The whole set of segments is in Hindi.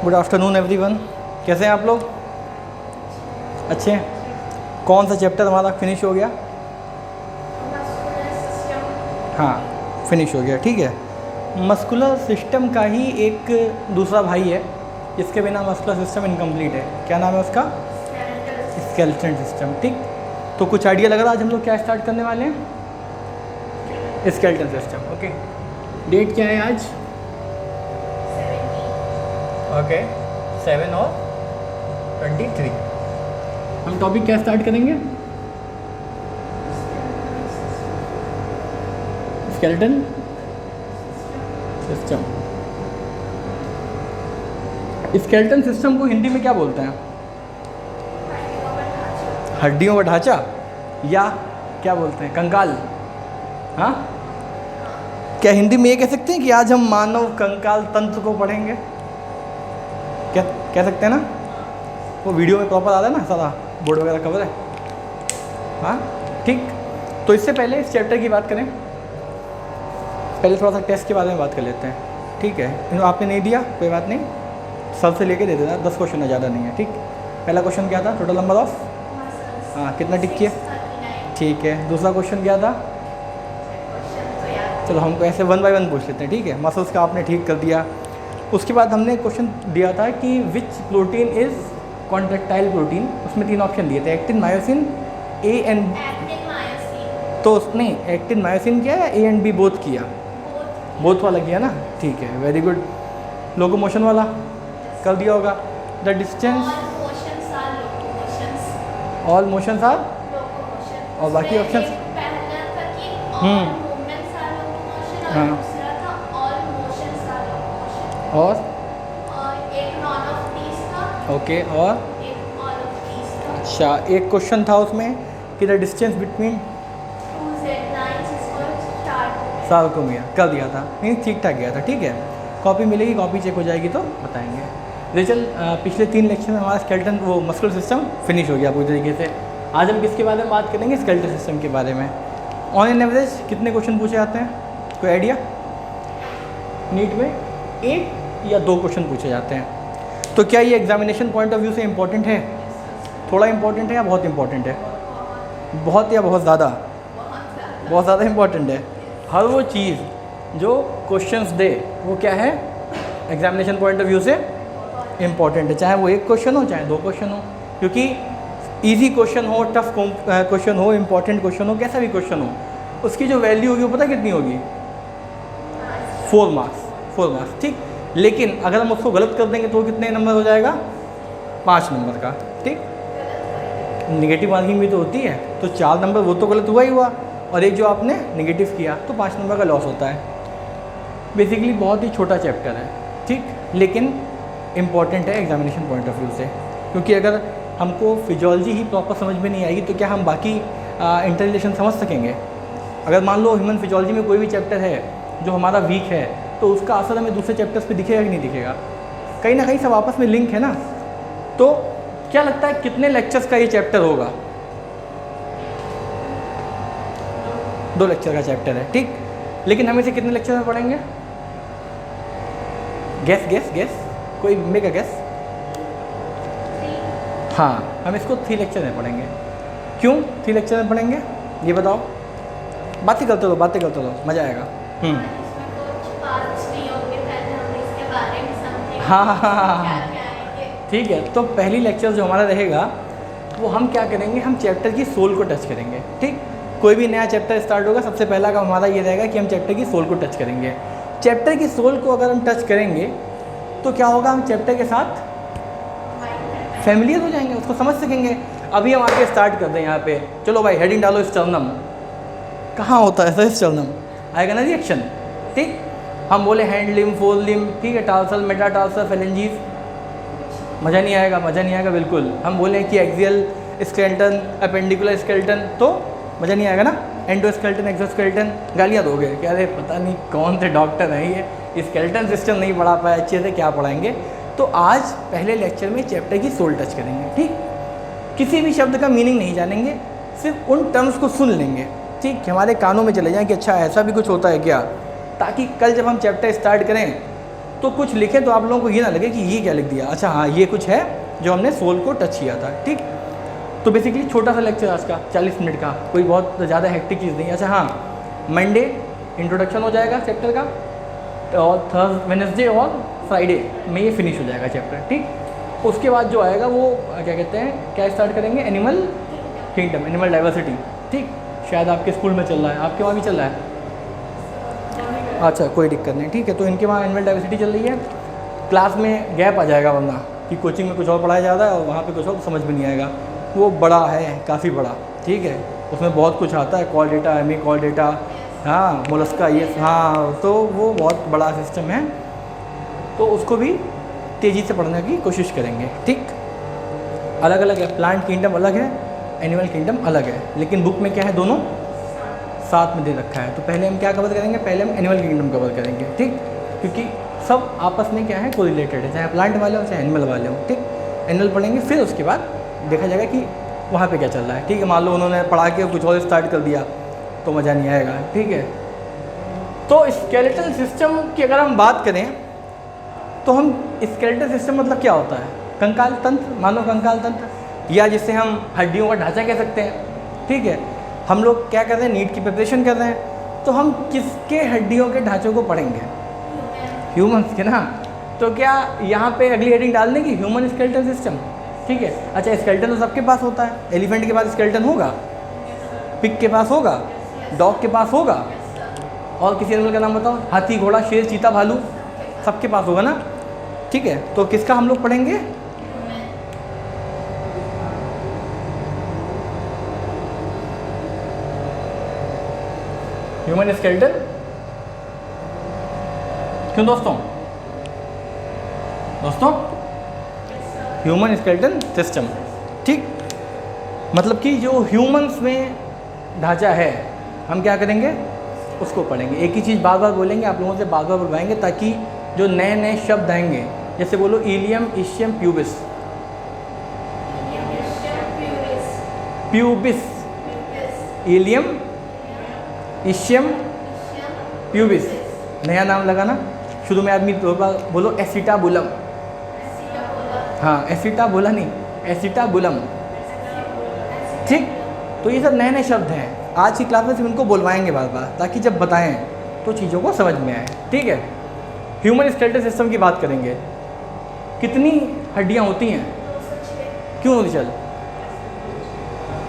Good afternoon everyone. कैसे हैं आप लोग? अच्छे हैं। कौन सा चैप्टर हमारा फिनिश हो गया? हाँ, फिनिश हो गया। ठीक है। मस्कुलर सिस्टम का ही एक दूसरा भाई है जिसके बिना मस्कुलर सिस्टम इनकम्प्लीट है। क्या नाम है उसका? Skeleton system. ठीक, तो कुछ आइडिया लग रहा है आज हम लोग क्या स्टार्ट करने वाले हैं? Skeleton system. ओके, डेट क्या है आज? ओके, 7 और 23। हम टॉपिक क्या स्टार्ट करेंगे? Skeleton system. स्केलेटन सिस्टम को हिंदी में क्या बोलते हैं? हड्डियों का ढांचा, या क्या बोलते हैं? कंकाल। हाँ, क्या हिंदी में ये कह सकते हैं कि आज हम मानव कंकाल तंत्र को पढ़ेंगे? क्या कह सकते हैं ना? वो वीडियो में प्रॉपर आ रहा है ना, सारा बोर्ड वगैरह कवर है। हाँ ठीक। तो इससे पहले इस चैप्टर की बात करें, पहले थोड़ा सा टेस्ट के बारे में बात कर लेते हैं। ठीक है, आपने नहीं दिया कोई बात नहीं, सर से लेके दे देना। 10 क्वेश्चन है, ज़्यादा नहीं है। ठीक, पहला क्वेश्चन क्या था? टोटल नंबर ऑफ, हाँ कितना टिक किया? ठीक है। दूसरा क्वेश्चन क्या था? चलो हमको ऐसे 1 बाय 1 पूछ लेते हैं। ठीक है, मसल्स का आपने ठीक कर दिया। उसके बाद हमने क्वेश्चन दिया था कि विच प्रोटीन इज़ कॉन्ट्रेक्टाइल प्रोटीन। उसमें 3 ऑप्शन दिए थे, एक्टिन, मायोसिन, ए एंड। तो उसने एक्टिन मायोसिन किया या ए एंड बी बोथ किया? बोथ वाला किया ना। ठीक है, वेरी गुड। लोकोमोशन वाला कर दिया होगा। The distance, all motions are, और बाकी ऑप्शन। हाँ, और एक नॉन ऑफ पीस था। ओके, और एक ऑल ऑफ पीस था। अच्छा, एक क्वेश्चन था उसमें कि द डिस्टेंस बिटवीन 2 Z9 इसको स्टार्ट सार्कोमिया कर दिया था। नहीं, ठीक ठाक गया था। ठीक है, कॉपी मिलेगी, कॉपी चेक हो जाएगी तो बताएंगे। रिचल, पिछले 3 लेक्चर में हमारा स्केलेटन वो मस्कुलर सिस्टम फिनिश हो गया पूरी तरीके से। आज हम किसके बारे में बात करेंगे? स्केलेटन सिस्टम के बारे में। ऑन एन एवरेज कितने क्वेश्चन पूछे जाते हैं? कोई आइडिया? नीट में 1 या 2 क्वेश्चन पूछे जाते हैं। तो क्या ये एग्जामिनेशन पॉइंट ऑफ व्यू से इम्पोर्टेंट है? थोड़ा इम्पोर्टेंट है या बहुत इम्पोर्टेंट है? बहुत या बहुत ज़्यादा? बहुत ज़्यादा इम्पोर्टेंट है। हर वो चीज़ जो क्वेश्चंस दे वो क्या है, एग्जामिनेशन पॉइंट ऑफ व्यू से इम्पॉर्टेंट है। चाहे वो 1 क्वेश्चन हो, चाहे 2 क्वेश्चन हो, क्योंकि इजी क्वेश्चन हो, टफ क्वेश्चन हो, इम्पॉर्टेंट क्वेश्चन हो, कैसा भी क्वेश्चन हो, उसकी जो वैल्यू होगी वो पता कितनी होगी? 4 मार्क्स। ठीक, लेकिन अगर हम उसको गलत कर देंगे तो कितने नंबर हो जाएगा? 5 नंबर का। ठीक, नेगेटिव मार्किंग भी तो होती है, तो 4 नंबर वो तो गलत हुआ ही हुआ, और एक जो आपने नेगेटिव किया तो 5 नंबर का लॉस होता है। बेसिकली बहुत ही छोटा चैप्टर है। ठीक, लेकिन इम्पॉर्टेंट है एग्जामिनेशन पॉइंट ऑफ व्यू से, क्योंकि अगर हमको फिजियोलॉजी ही प्रॉपर समझ में नहीं आएगी तो क्या हम बाकी इंटररिलेशन समझ सकेंगे? अगर मान लो ह्यूमन फिजियोलॉजी में कोई भी चैप्टर है जो हमारा वीक है, तो उसका असर हमें दूसरे चैप्टर्स पे दिखेगा कि नहीं दिखेगा? कहीं ना कहीं सब आपस में लिंक है ना। तो क्या लगता है कितने लेक्चर्स का ये चैप्टर होगा? 2 लेक्चर का चैप्टर है। ठीक, लेकिन हम इसे कितने लेक्चर में पढ़ेंगे? गेस, कोई मेक अ गेस। हाँ, हम इसको 3 लेक्चर में पढ़ेंगे। क्यों 3 लेक्चर में पढ़ेंगे ये बताओ? बातें करते रहो, मज़ा आएगा। हाँ, ठीक है। तो पहली लेक्चर जो हमारा रहेगा वो हम क्या करेंगे, हम चैप्टर की सोल को टच करेंगे। ठीक, कोई भी नया चैप्टर स्टार्ट होगा, सबसे पहला काम हमारा ये रहेगा कि हम चैप्टर की सोल को टच करेंगे। चैप्टर की सोल को अगर हम टच करेंगे तो क्या होगा, हम चैप्टर के साथ फैमिलियर हो जाएंगे, उसको समझ सकेंगे। अभी हम आगे स्टार्ट करते हैं यहाँ पे। चलो भाई, हेडिंग डालो स्टर्नम। कहाँ होता है ऐसा स्टर्नम? आएगा ना रिएक्शन। ठीक, हम बोले हैंड लिम, फोर लिम, ठीक है, टार्सल, मेटाटार्सल, फेलेंजीज, मज़ा नहीं आएगा बिल्कुल। हम बोले कि एक्सियल स्केलेटन, अपेंडिकुलर स्केलेटन, तो मज़ा नहीं आएगा ना। एंडोस्केलेटन, एक्सोस्केलेटन, गालियाँ दोगे कि अरे पता नहीं कौन से डॉक्टर हैं ये, स्केलेटन सिस्टम नहीं पढ़ा पाया अच्छे से, क्या पढ़ाएंगे। तो आज पहले लेक्चर में चैप्टर की सोल टच करेंगे। ठीक, किसी भी शब्द का मीनिंग नहीं जानेंगे, सिर्फ उन टर्म्स को सुन लेंगे। ठीक, हमारे कानों में चले जाएँ कि अच्छा ऐसा भी कुछ होता है क्या, ताकि कल जब हम चैप्टर स्टार्ट करें तो कुछ लिखे तो आप लोगों को ये ना लगे कि ये क्या लिख दिया, अच्छा हाँ ये कुछ है जो हमने सोल को टच किया था, ठीक। तो बेसिकली छोटा सा लेक्चर आज का 40 मिनट का, कोई बहुत ज़्यादा हेक्टिक चीज़ नहीं। अच्छा हाँ, मंडे इंट्रोडक्शन हो जाएगा चैप्टर का, और वेडनेसडे और फ्राइडे में ये फिनिश हो जाएगा चैप्टर, ठीक। उसके बाद जो आएगा वो क्या कहते हैं, क्या स्टार्ट करेंगे, एनिमल किंगडम, एनिमल डाइवर्सिटी, ठीक। शायद आपके स्कूल में चल रहा है, आपके वहाँ भी चल रहा है, अच्छा कोई दिक्कत नहीं, ठीक है। तो इनके वहाँ एनिमल डाइवर्सिटी चल रही है, क्लास में गैप आ जाएगा वरना कि कोचिंग में कुछ और पढ़ाया जा रहा है और वहाँ पे कुछ और समझ में नहीं आएगा। वो बड़ा है, काफ़ी बड़ा, ठीक है, उसमें बहुत कुछ आता है, chordata, hemichordata, हाँ मोलस्का, ये हाँ, तो वो बहुत बड़ा सिस्टम है, तो उसको भी तेज़ी से पढ़ने की कोशिश करेंगे, ठीक। अलग अलग है, प्लांट किंगडम अलग है, एनिमल किंगडम अलग है, लेकिन बुक में क्या है, दोनों साथ में दे रखा है। तो पहले हम क्या कवर करेंगे, पहले हम एनिमल किंगडम कवर करेंगे, ठीक, क्योंकि सब आपस में क्या है, कोरिलेटेड है, चाहे प्लांट वाले हो चाहे एनिमल वाले हो, ठीक। एनिमल पढ़ेंगे, फिर उसके बाद देखा जाएगा कि वहाँ पे क्या चल रहा है, ठीक है। मान लो उन्होंने पढ़ा के कुछ और स्टार्ट कर दिया तो मज़ा नहीं आएगा, ठीक है। तो स्केलेटल सिस्टम की अगर हम बात करें तो हम स्केलेटल सिस्टम मतलब क्या होता है, कंकाल तंत्र, मान लो कंकाल तंत्र, या जिससे हम हड्डियों का ढांचा कह सकते हैं, ठीक है। हम लोग क्या कर रहे हैं, नीट की प्रिपरेशन कर रहे हैं, तो हम किसके हड्डियों के ढांचों को पढ़ेंगे, ह्यूमंस के ना। तो क्या यहाँ पे अगली हेडिंग डाल दें कि ह्यूमन स्केलेटल सिस्टम, ठीक है। अच्छा, स्केलेटन तो सबके पास होता है, एलिफेंट के पास स्केलेटन होगा, पिग के पास होगा, डॉग के पास होगा, और किसी एनिमल का नाम बताओ, हाथी, घोड़ा, शेर, चीता, भालू, सबके पास होगा ना, ठीक है। तो किसका हम लोग पढ़ेंगे, ह्यूमन स्केलेटन। क्यों दोस्तों, ह्यूमन स्केलेटन सिस्टम, ठीक। मतलब कि जो ह्यूमंस में ढांचा है हम क्या करेंगे, उसको पढ़ेंगे। एक ही चीज़ बार बार बोलेंगे, आप लोगों से बार बार बुलवाएंगे, ताकि जो नए नए शब्द आएंगे, जैसे बोलो ilium, ischium, pubis, pubis, ilium, ischium, pubis, नया नाम लगाना। शुरू में आदमी दो बार बोलो एसिटाबुलम, हाँ एसिटाबुला नहीं, एसिटाबुलम, ठीक। तो ये सब नए नए शब्द हैं, आज की क्लास में सिर्फ इनको बुलवाएंगे बार बार, ताकि जब बताएं तो चीज़ों को समझ में आए, ठीक है। ह्यूमन स्केलेटल सिस्टम की बात करेंगे, कितनी हड्डियाँ होती हैं, क्यों होती, चल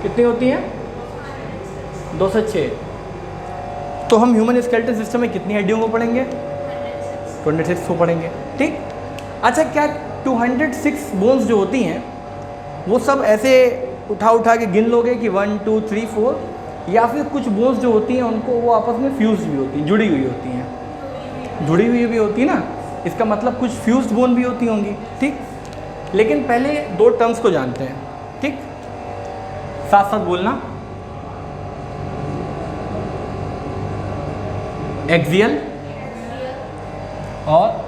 कितनी होती हैं, 206। तो हम ह्यूमन स्केलेटल सिस्टम में कितनी हड्डियों को पढ़ेंगे, 26 को पढ़ेंगे, ठीक। अच्छा, क्या 206 बोन्स जो होती हैं वो सब ऐसे उठा उठा के गिन लोगे कि 1 2 3 4, या फिर कुछ बोन्स जो होती हैं उनको वो आपस में फ्यूज भी होती हैं, जुड़ी हुई होती हैं, जुड़ी हुई भी होती है ना, इसका मतलब कुछ फ्यूज्ड बोन भी होती होंगी, ठीक। लेकिन पहले दो टर्म्स को जानते हैं, ठीक, साथ साथ बोलना, एक्सियल और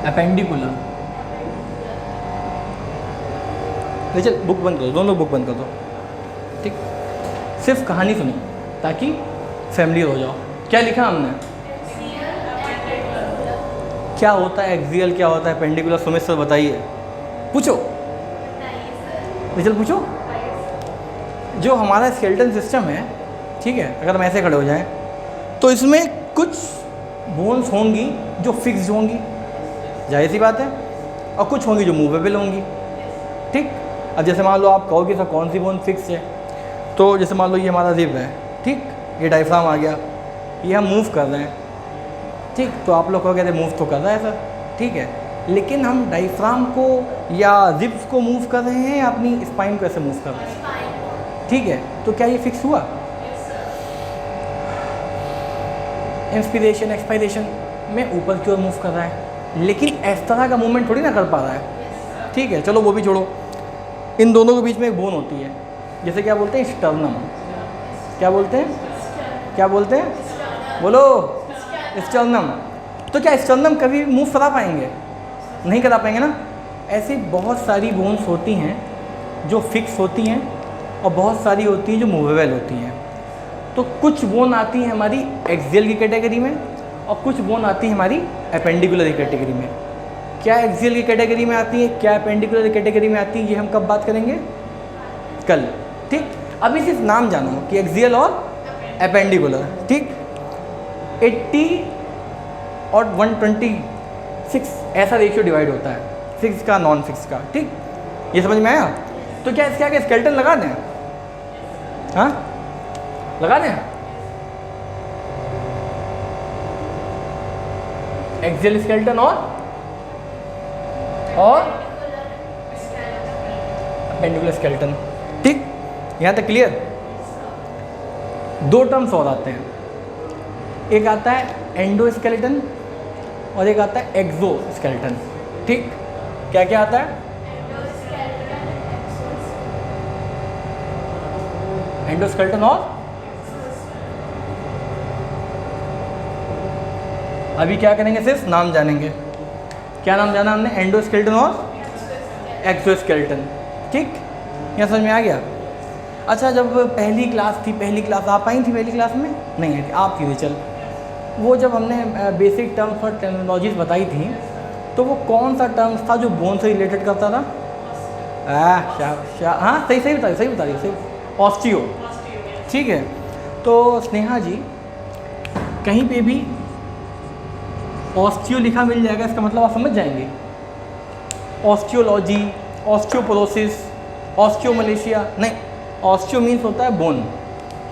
अपेंडिकुलर। चल बुक बंद कर दो, दोनों बुक बंद कर दो, ठीक। सिर्फ कहानी सुनो ताकि फैमिली हो जाओ। क्या लिखा हमने, क्या होता है एक्सियल, क्या होता है अपेंडिकुलर, सुमित सर बताइए, पूछो, चल पूछो। जो हमारा स्केलेटन सिस्टम है, ठीक है, अगर हम ऐसे खड़े हो जाएं तो इसमें कुछ बोन्स होंगी जो फिक्स्ड होंगी, जाहिर सी बात है, और कुछ होंगी जो मूवेबल होंगी, ठीक। अब जैसे मान लो आप कहोगे सर कौन सी बोन फिक्स है, तो जैसे मान लो ये हमारा रिब है, ठीक, ये डायफ्राम आ गया, ये हम मूव कर रहे हैं, ठीक। तो आप लोग कहोगे मूव तो कर रहा है सर, ठीक है, लेकिन हम डायफ्राम को या रिब्स को मूव कर रहे हैं या अपनी स्पाइन को ऐसे मूव कर रहे हैं, ठीक है। तो क्या ये फिक्स हुआ, इंस्पिरेशन एक्सपायरेशन में ऊपर की ओर मूव कर रहा है, लेकिन इस तरह का मूवमेंट थोड़ी ना कर पा रहा है, ठीक है। चलो वो भी छोड़ो, इन दोनों के बीच में एक बोन होती है, जैसे क्या बोलते हैं, स्टर्नम, क्या बोलते हैं, क्या बोलते हैं, बोलो, स्टर्नम। तो क्या स्टर्नम कभी मूव करा पाएंगे, नहीं करा पाएंगे ना। ऐसी बहुत सारी बोन्स होती हैं जो फिक्स होती हैं और बहुत सारी होती हैं जो मूवेबल होती हैं। तो कुछ बोन आती है हमारी एक्सियल की कैटेगरी में और कुछ बोन आती है हमारी एपेंडिकुलर की कैटेगरी में। क्या एक्सियल की कैटेगरी में आती है, क्या एपेंडिकुलर की कैटेगरी में आती है, ये हम कब बात करेंगे, कल। ठीक, अभी सिर्फ नाम जानो कि एक्सियल और एपेंडिकुलर। ठीक, 80 और 126 ऐसा रेशियो डिवाइड होता है, फिक्स का नॉन फिक्स का। ठीक, ये समझ में आया। तो क्या इसके आगे स्केलेटन लगा दें, हाँ लगा दें, एक्सियल स्केलेटन और एपेंडिकुलर स्केलेटन। ठीक, यहाँ तक क्लियर। दो टर्म्स और आते हैं, एक आता है एंडोस्केलेटन और एक आता है एक्सोस्केलेटन। ठीक, क्या क्या आता है, एंडोस्केलेटन और अभी क्या करेंगे, सिर्फ नाम जानेंगे। क्या नाम जाना हमने, एंडोस्केलेटन और एक्सोस्केलेटन। ठीक, यहाँ समझ में आ गया। अच्छा, जब पहली क्लास थी, पहली क्लास आप आई थी, पहली क्लास में नहीं आई थी, आप थी चल, वो जब हमने बेसिक टर्म्स और टर्मिनोलॉजीज बताई थी तो वो कौन सा टर्म्स था जो बोन से रिलेटेड करता था, हाँ सही बता रही सही, ऑस्टियो। ठीक है, तो स्नेहा जी कहीं पे भी ऑस्टियो लिखा मिल जाएगा, इसका मतलब आप समझ जाएंगे। ऑस्टियोलॉजी, ऑस्टियोपोरोसिस, ऑस्टियोमलेशिया नहीं, ऑस्टियो मीन्स होता है बोन।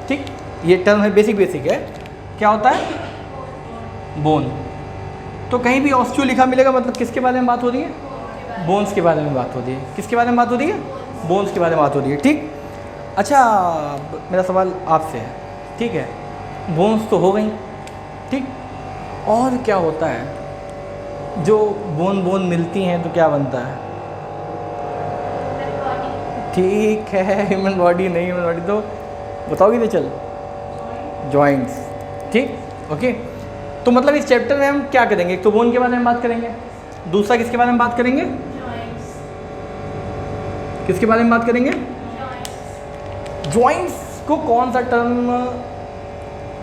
ठीक, ये टर्म है, बेसिक है, क्या होता है, बोन। तो कहीं भी ऑस्टियो लिखा मिलेगा मतलब किसके बारे में बात हो रही है, बोन्स के बारे में बात हो रही है। किसके बारे में बात हो रही है, बोन्स के बारे में बात हो रही है। ठीक, अच्छा मेरा सवाल आपसे है, ठीक है, बोन्स तो हो गई, ठीक, और क्या होता है जो बोन मिलती हैं तो क्या बनता है, ठीक है, ह्यूमन बॉडी नहीं, ह्यूमन बॉडी तो बताओगे तो चल, जॉइंट्स। ठीक, ओके। तो मतलब इस चैप्टर में हम क्या करेंगे, एक तो बोन के बारे में बात करेंगे, दूसरा किसके बारे में बात करेंगे, किसके बारे में बात करेंगे, जॉइंट्स को कौन सा टर्म,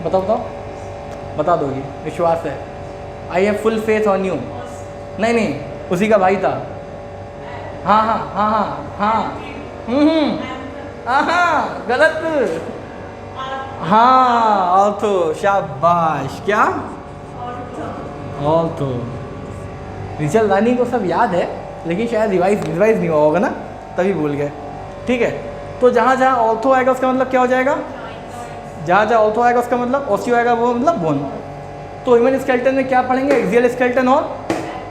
बताओ बता दोगी, विश्वास है, I have full faith on you. नहीं उसी का भाई था, हाँ गलत, हाँ ऑर्थो, शाबाश, क्या ऑर्थो। रिचल रानी को सब याद है लेकिन शायद रिवाइज नहीं हुआ होगा ना, तभी भूल गए। ठीक है, तो जहाँ जहाँ ऑर्थो आएगा उसका मतलब क्या हो जाएगा, जहाँ जहाँ ऑर्थो आएगा उसका मतलब ऑस्टियो आएगा, वो मतलब बोन। तो ह्यूमन स्केलेटन में क्या पढ़ेंगे, एक्सियल स्केलेटन और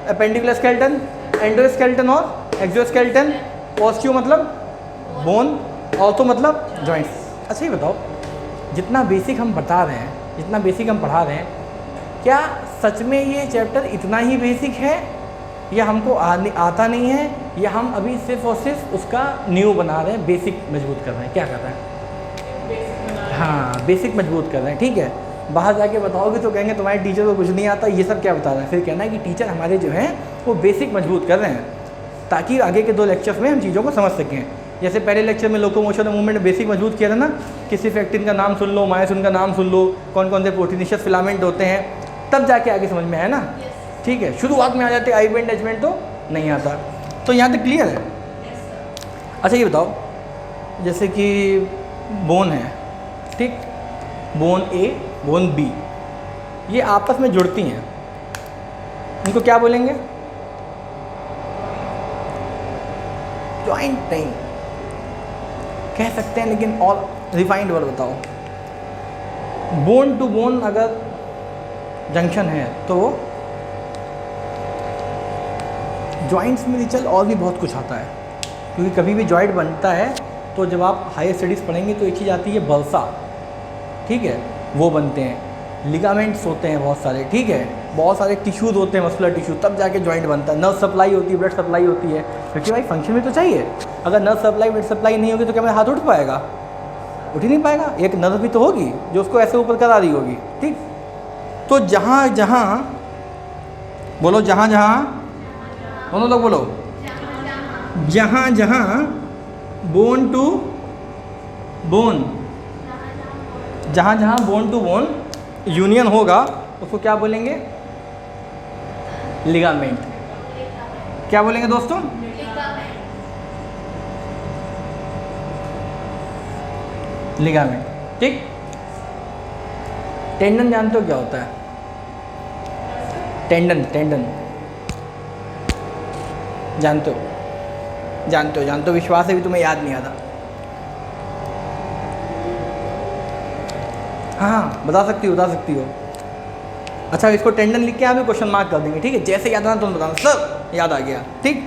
एपेंडिकुलर स्केलेटन, एंडोस्केलेटन और एक्सोस्केलेटन, ऑस्टियो मतलब बोन, ऑर्थो मतलब जॉइंट्स। अच्छा ये बताओ, जितना बेसिक हम बता रहे हैं, जितना बेसिक हम पढ़ा रहे हैं, क्या सच में ये चैप्टर इतना ही बेसिक है या हमको आता नहीं है, या हम अभी सिर्फ और सिर्फ उसका न्यू बना रहे हैं, बेसिक मजबूत कर रहे हैं, क्या कर रहे हैं, हाँ बेसिक मजबूत कर रहे हैं। ठीक है, बाहर जाके बताओगे तो कहेंगे तुम्हारे टीचर को कुछ नहीं आता, ये सब क्या बता रहे हैं। फिर कहना है कि टीचर हमारे जो हैं वो बेसिक मजबूत कर रहे हैं, ताकि आगे के 2 लेक्चर्स में हम चीज़ों को समझ सकें। जैसे पहले लेक्चर में लोकोमोशन मूवमेंट बेसिक मजबूत किया था ना, किसी फैक्ट्रीन का नाम सुन लो, मायोसिन का नाम सुन लो, कौन कौन से प्रोटीनिशियस फिलामेंट होते हैं, तब जाके आगे समझ में है ना। ठीक है, शुरुआत में आ जाते आई बेंड एचमेंट तो नहीं आता। तो यहाँ तक क्लियर है। अच्छा ये बताओ, जैसे कि बोन है, ठीक, बोन ए बोन बी, ये आपस में जुड़ती हैं, इनको क्या बोलेंगे, जॉइंट नहीं कह सकते हैं, लेकिन और रिफाइंड वर्ड बताओ। बोन टू बोन अगर जंक्शन है तो जॉइंट्स में चल और भी बहुत कुछ आता है, क्योंकि कभी भी जॉइंट बनता है तो जब आप हायर स्टडीज़ पढ़ेंगे तो एक चीज़ आती है बल्सा, ठीक है, वो बनते हैं, लिगामेंट्स होते हैं बहुत सारे, ठीक है, बहुत सारे टिश्यूज़ होते हैं, मस्कुलर टिश्यू, तब जाके जॉइंट बनता है। नर्व सप्लाई होती है, ब्लड सप्लाई होती है, क्योंकि भाई फंक्शन में तो चाहिए। अगर नर्व सप्लाई ब्लड सप्लाई नहीं होगी तो क्या मेरा हाथ उठ पाएगा, उठ ही नहीं पाएगा। एक नर्व भी तो होगी जो उसको ऐसे ऊपर करा रही होगी, ठीक। तो जहाँ जहाँ बोलो, जहाँ जहाँ दोनों लोग बोलो, जहाँ जहाँ बोन टू बोन जहाँ जहाँ बोन टू बोन यूनियन होगा उसको क्या बोलेंगे? लिगामेंट। क्या बोलेंगे दोस्तों? लिगामेंट। ठीक। टेंडन जानते हो क्या होता है? टेंडन, टेंडन जानते हो? जानते हो, विश्वास है भी तुम्हें याद नहीं आता। हाँ बता सकती हो। अच्छा इसको टेंडन लिख के यहाँ भी क्वेश्चन मार्क कर देंगे, ठीक है? जैसे याद आना तुम बताना, सर याद आ गया, ठीक।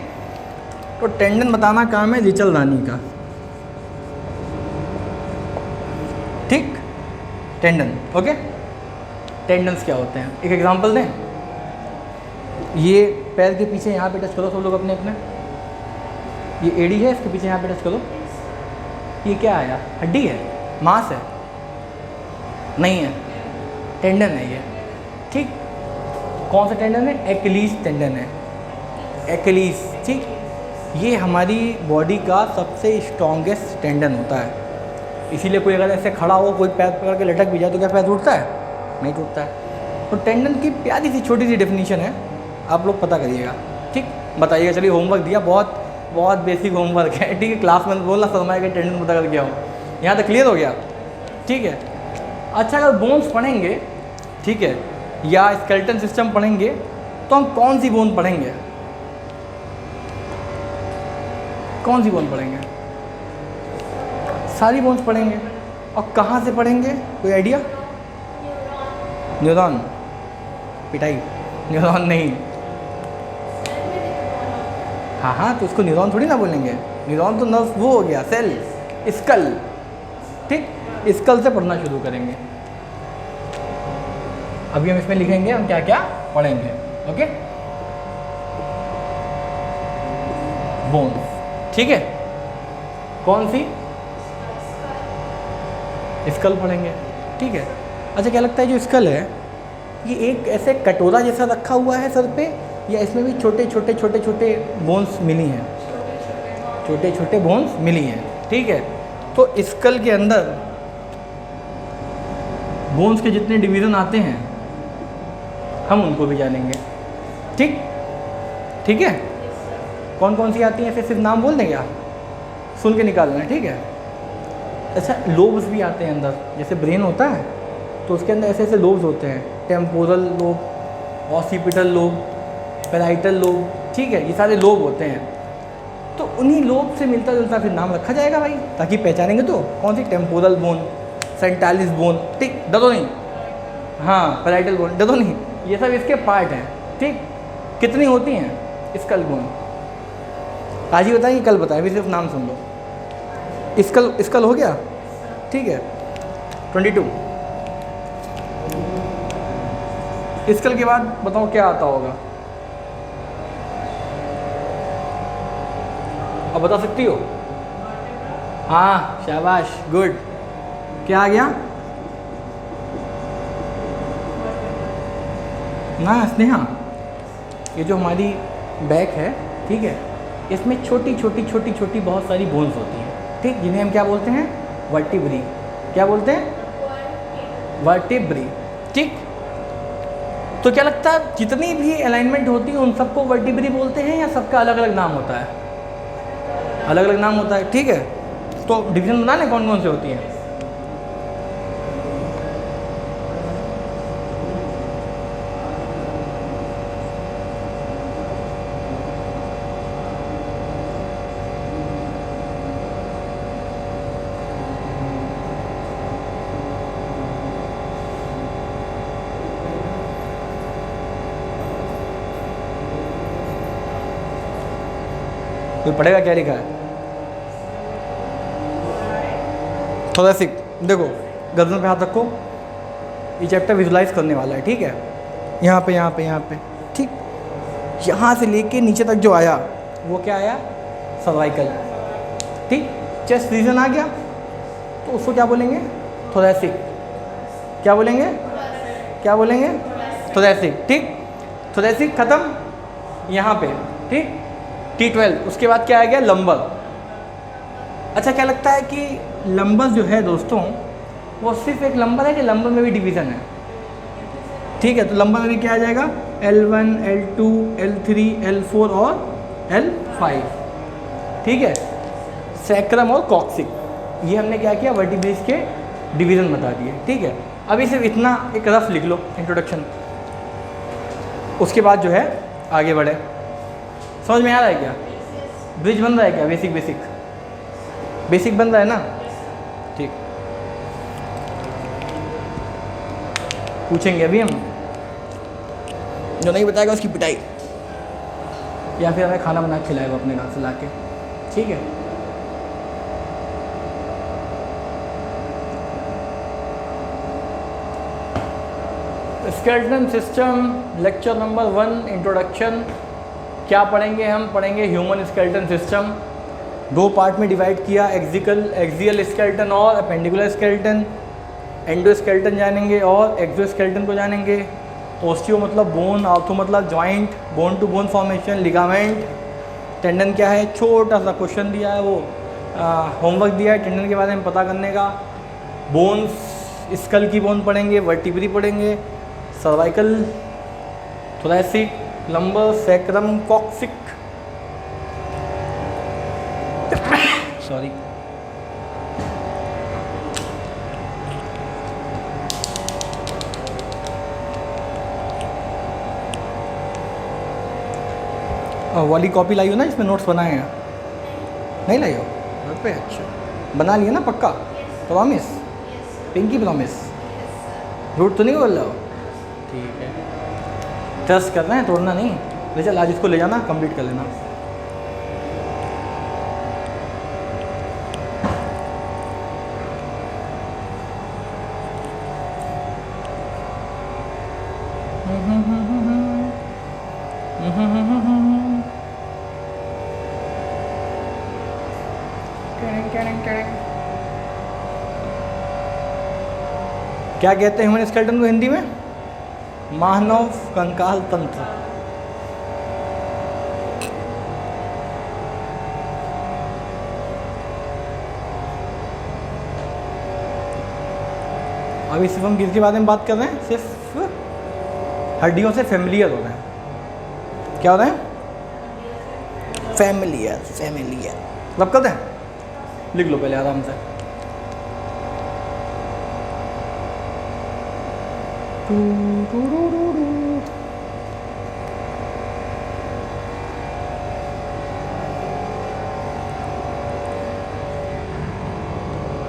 तो टेंडन बताना काम है रिचल रानी का, ठीक। Tendon, okay. टेंडन्स क्या होते हैं, एक एग्जांपल दें। ये पैर के पीछे यहाँ पे टच करो सब लोग अपने अपने। ये एड़ी है, इसके पीछे यहाँ पे टच करो। ये क्या आया? हड्डी है? मांस है? नहीं है, टेंडन है ये, ठीक। कौन सा टेंडन है? एक्लीज टेंडन है, एक्लीज, ठीक। ये हमारी बॉडी का सबसे स्ट्रॉन्गेस्ट टेंडन होता है। इसीलिए कोई अगर ऐसे खड़ा हो, कोई पैर पकड़ के लटक भी जाए तो क्या पैर टूटता है? नहीं टूटता है। तो टेंडन की प्यारी सी छोटी सी डेफिनेशन है, आप लोग पता करिएगा, ठीक। बताइएगा। चलिए होमवर्क दिया, बहुत बेसिक होमवर्क है, ठीक है। क्लास में बोलना शर्माए के टेंडन पता कर गया हो। यहाँ तक क्लियर हो गया, ठीक है। अच्छा अगर बोन्स पढ़ेंगे, ठीक है, या स्केलेटन सिस्टम पढ़ेंगे तो हम कौन सी बोन पढ़ेंगे? कौन सी बोन पढ़ेंगे? सारी बोन्स पढ़ेंगे। और कहाँ से पढ़ेंगे, कोई आइडिया? न्यूरॉन। पिटाई, न्यूरॉन नहीं। हाँ तो उसको न्यूरॉन थोड़ी ना बोलेंगे, न्यूरॉन तो नर्व वो हो गया, सेल, स्कल, ठीक। स्कल से पढ़ना शुरू करेंगे। अभी हम इसमें लिखेंगे हम क्या क्या पढ़ेंगे, ओके। बोन्स, ठीक है। कौन सी? स्कल पढ़ेंगे, ठीक है। अच्छा क्या लगता है जो स्कल है ये एक ऐसे कटोरा जैसा रखा हुआ है सर पे, या इसमें भी छोटे छोटे बोन्स मिली हैं? छोटे छोटे बोन्स मिली हैं, ठीक है। तो स्कल के अंदर बोन्स के जितने डिवीज़न आते हैं हम उनको भी जानेंगे, ठीक है। कौन कौन सी आती हैं ऐसे सिर्फ नाम बोल देंगे आप, सुन के निकालना है, ठीक है। अच्छा लोब्स भी आते हैं अंदर, जैसे ब्रेन होता है तो उसके अंदर ऐसे ऐसे लोब्स होते हैं, temporal lobe, occipital lobe, parietal lobe, ठीक है। ये सारे लोब होते हैं। तो उन्हीं लोब से मिलता जुलता फिर नाम रखा जाएगा भाई, ताकि पहचानेंगे तो कौन सी टेम्पोरल बोन, सेंटालिस बोन, ठीक। डरो नहीं, हाँ पैराइटल बोन, डरो नहीं, ये सब इसके पार्ट हैं, ठीक। कितनी होती हैं स्कल बोन? आज ही बताएंगे कल बताएं, भी सिर्फ नाम सुन लो। स्कल हो गया, ठीक है। 22। स्कल के बाद बताओ क्या आता होगा, अब बता सकती हो? हाँ शाबाश, गुड। क्या आ गया ना स्नेहा? ये जो हमारी बैक है, ठीक है, इसमें छोटी छोटी बहुत सारी बोन्स होती हैं, ठीक, जिन्हें हम क्या बोलते हैं? वर्टिब्री। क्या बोलते हैं? वर्टिब्री, ठीक। तो क्या लगता है जितनी भी अलाइनमेंट होती है उन सबको वर्टिब्री बोलते हैं, या सबका अलग अलग नाम होता है? अलग अलग नाम होता है, ठीक है। तो डिवीजन बना लें कौन कौन से होती हैं। कोई पढ़ेगा क्या लिखा है? थोरेसिक, देखो गर्दन पे हाथ रखो, ये चैप्टर विजुलाइज करने वाला है, ठीक है। यहाँ पे, ठीक। यहाँ से लेके नीचे तक जो आया वो क्या आया? सर्वाइकल, ठीक। चेस्ट रीजन आ गया तो उसको क्या बोलेंगे? थोरेसिक। क्या बोलेंगे? थोरेसिक, ठीक। थोरेसिक खत्म यहाँ पे, ठीक। T12, उसके बाद क्या आ गया? लंबर। अच्छा क्या लगता है कि लंबस जो है दोस्तों, वो सिर्फ एक नंबर है कि नंबर में भी डिवीज़न है, ठीक है। तो नंबर में भी क्या आ जाएगा, L1, L2, L3, L4 और L5, ठीक है। सैक्रम और कॉक्सिक, ये हमने क्या किया, वर्टिब्रेस के डिवीज़न बता दिए, ठीक है। अभी सिर्फ इतना एक रफ लिख लो इंट्रोडक्शन, उसके बाद जो है आगे बढ़े। समझ में आ रहा है क्या, ब्रिज बन रहा है क्या, बेसिक बन रहा है ना, ठीक। पूछेंगे अभी हम, जो नहीं बताएगा उसकी पिटाई, या फिर हमें खाना बना के खिलाएगा अपने घर से ला के, ठीक है। Skeleton system lecture number 1 introduction. क्या पढ़ेंगे हम, पढ़ेंगे ह्यूमन स्केलेटन सिस्टम। 2 पार्ट में डिवाइड किया, एक्सियल स्केलेटन और अपेंडिकुलर स्केलेटन। एंडोस्केलेटन जानेंगे और एक्सोस्केलेटन को जानेंगे। ओस्टियो मतलब बोन, आर्थो मतलब joint, bone to bone formation, ligament, tendon क्या है, छोटा सा क्वेश्चन दिया है, वो होमवर्क दिया है टेंडन के बारे में पता करने का। बोन्स, स्कल की बोन पढ़ेंगे, वर्टिब्री पढ़ेंगे, cervical, thoracic, lumbar, sacrum, coccyx, sorry, वाली कॉपी लाई हो ना जिसमें नोट्स बनाए हैं, नहीं लाई हो घर पे, अच्छा बना लिया ना पक्का, प्रॉमिस, पिंकी प्रॉमिस, झूठ तो नहीं बोल रहे हो, ठीक है। ट्रस्ट कर रहे हैं, तोड़ना नहीं। ले चल आज इसको ले जाना, कंप्लीट कर लेना। क्या कहते हैं ह्यूमन स्केलेटन को हिंदी में, मानव कंकाल तंत्र। अभी सिर्फ हम किसके बारे में बात कर रहे हैं, सिर्फ हड्डियों से फेमिलियर हो रहे हैं। क्या हो रहे हैं, फेमिलियर मतलब करते हैं, लिख लो पहले आराम से।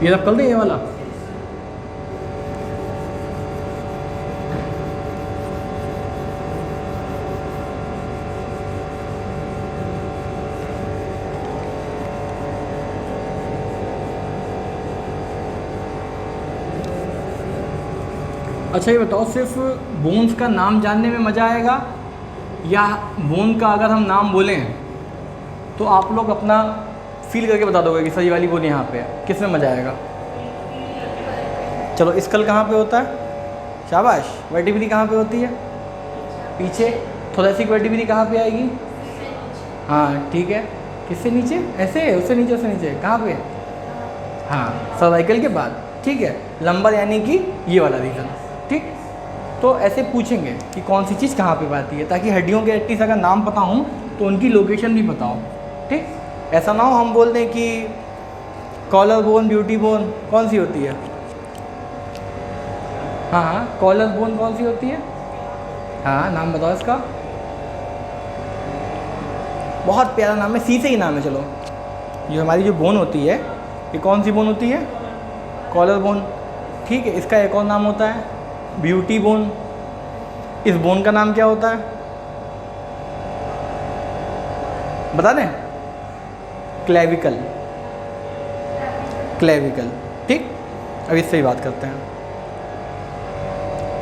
ये सब कर दें, ये वाला अच्छा। ये बताओ, सिर्फ बोन्स का नाम जानने में मज़ा आएगा, या बोन का अगर हम नाम बोलें तो आप लोग अपना फील करके बता दोगे कि सही वाली बोन यहाँ पे है, किस में मज़ा आएगा। चलो, स्कल कहाँ पे होता है, शाबाश। वर्टिब्री कहाँ पे होती है, पीछे। थोरैसिक वर्टिब्री कहाँ पे आएगी, हाँ ठीक है। किससे नीचे, ऐसे, उससे नीचे, उससे नीचे, कहाँ पे, हाँ सर्वाइकल के बाद, ठीक है। लंबर यानी कि ये वाला रीजन, ठीक। तो ऐसे पूछेंगे कि कौन सी चीज़ कहाँ पे आती है, ताकि हड्डियों के एटलीस्ट अगर नाम पता हो तो उनकी लोकेशन भी पता हो, ठीक। ऐसा ना हो हम बोल दें कि कॉलर बोन, ब्यूटी बोन कौन सी होती है, हाँ कॉलर बोन कौन सी होती है, हाँ नाम बताओ इसका। बहुत प्यारा नाम है, सी से ही नाम है। चलो, ये हमारी जो बोन होती है, ये कौन सी बोन होती है, कॉलर बोन, ठीक है। इसका एक और नाम होता है ब्यूटी बोन। इस बोन का नाम क्या होता है, बता दें, क्लेविकल, ठीक। अब इससे ही बात करते हैं,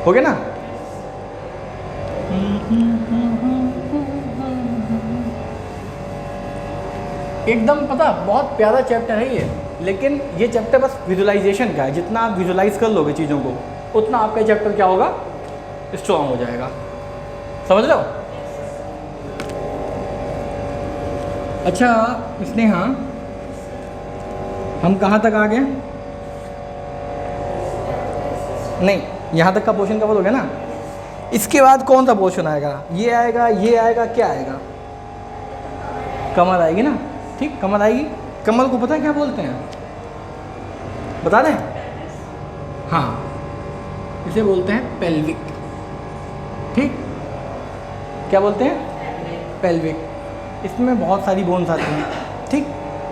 हो गया ना। एकदम पता, बहुत प्यारा चैप्टर है ये, लेकिन ये चैप्टर बस विजुअलाइजेशन का है। जितना आप विजुअलाइज कर लोगे चीज़ों को, उतना आपका चैप्टर क्या होगा, स्ट्रॉन्ग हो जाएगा। समझ लो। अच्छा स्नेहा, हम कहाँ तक आ गए, नहीं, यहाँ तक का पोर्शन कवर हो गया ना। इसके बाद कौन सा पोर्शन आएगा? ये आएगा, ये आएगा, क्या आएगा? कमर आएगी ना, ठीक, कमर आएगी। कमर को पता है क्या बोलते हैं, बता दें? हाँ, इसे बोलते हैं पेल्विक, ठीक, क्या बोलते हैं? पेल्विक। इसमें बहुत सारी बोन्स आती हैं, ठीक,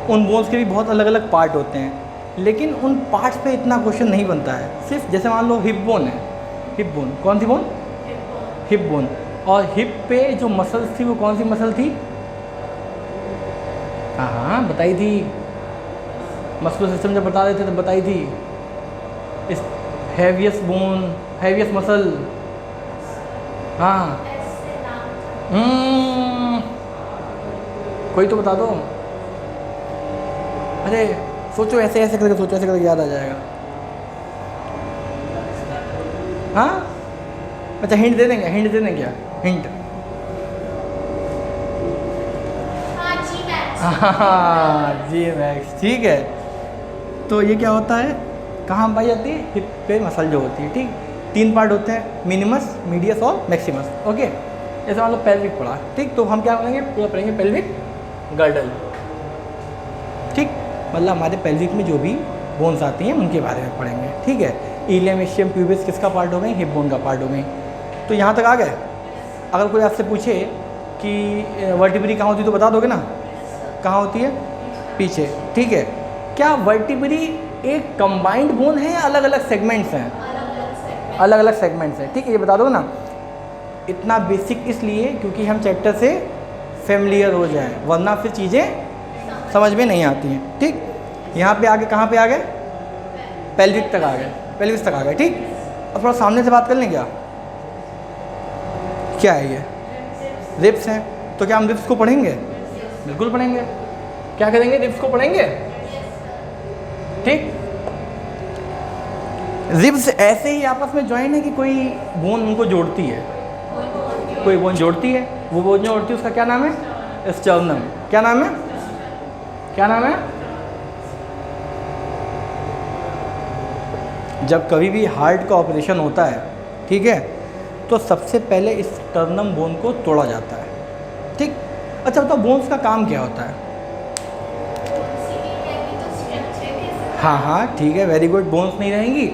उन बोन्स के भी बहुत अलग अलग पार्ट होते हैं, लेकिन उन पार्ट्स पे इतना क्वेश्चन नहीं बनता है। सिर्फ जैसे मान लो हिप बोन है, हिप बोन, कौन सी बोन? Hip bone. और हिप पे जो मसल्स थी वो कौन सी मसल थी? हाँ हाँ बताई थी, मस्कुलर सिस्टम जब बता रहे थे तब बताई थी। इस हैवियस बोन, हैवियस मसल, हाँ, कोई तो बता दो। अरे सोचो, ऐसे ऐसे करके सोचो, ऐसे करके याद आ जाएगा। हाँ, अच्छा हिंट दे देंगे, हिंट दे देंगे क्या? हिंट, हाँ जी मैक्स, ठीक है। तो ये क्या होता है, कहाँ पाई जाती है? हिप पे मसल जो होती है, ठीक। 3 पार्ट होते हैं, मिनिमस, मीडियस और मैक्सिमस, ओके। जैसे मान लो पेल्विक पढ़ा, ठीक, तो हम क्या पढ़ेंगे? पूरा पढ़ेंगे पेल्विक गर्डल, ठीक, मतलब हमारे पेल्विक में जो भी बोन्स आती हैं उनके बारे में पढ़ेंगे, ठीक है। इलियम, इशियम, प्यूबिस किसका पार्ट हो गई? हिप बोन का पार्ट हो गई। तो यहाँ तक आ गए। अगर कोई आपसे पूछे कि वर्टिब्री कहाँ होती है तो बता दोगे ना? कहाँ होती है? पीछे, ठीक है। क्या वर्टिब्री एक कंबाइंड बोन है या अलग अलग सेगमेंट्स हैं? अलग अलग सेगमेंट्स हैं, ठीक है, ये बता दो ना। इतना बेसिक इसलिए क्योंकि हम चैप्टर से फेमिलियर हो जाएं, वरना फिर चीज़ें समझ में नहीं आती हैं, ठीक। यहाँ पे आगे कहाँ पे आ गए? पेल्विक तक आ गए, पेल्विस तक आ गए, ठीक। अब थोड़ा सामने से बात कर लें क्या? क्या है ये? रिब्स हैं। तो क्या हम रिब्स को पढ़ेंगे? बिल्कुल पढ़ेंगे। क्या करेंगे? रिब्स को पढ़ेंगे, ठीक। रिब्स ऐसे ही आपस में ज्वाइन है कि कोई बोन उनको जोड़ती है, कोई बोन जोड़ती है। वो बोन जोड़ती है, उसका क्या नाम है? स्टर्नम। क्या नाम है? क्या नाम है? जब कभी भी हार्ट का ऑपरेशन होता है, ठीक है, तो सबसे पहले इस स्टर्नम बोन को तोड़ा जाता है, ठीक। अच्छा बताओ, बोन्स का काम क्या होता है? हाँ हाँ ठीक है, वेरी गुड। बोन्स नहीं रहेंगी,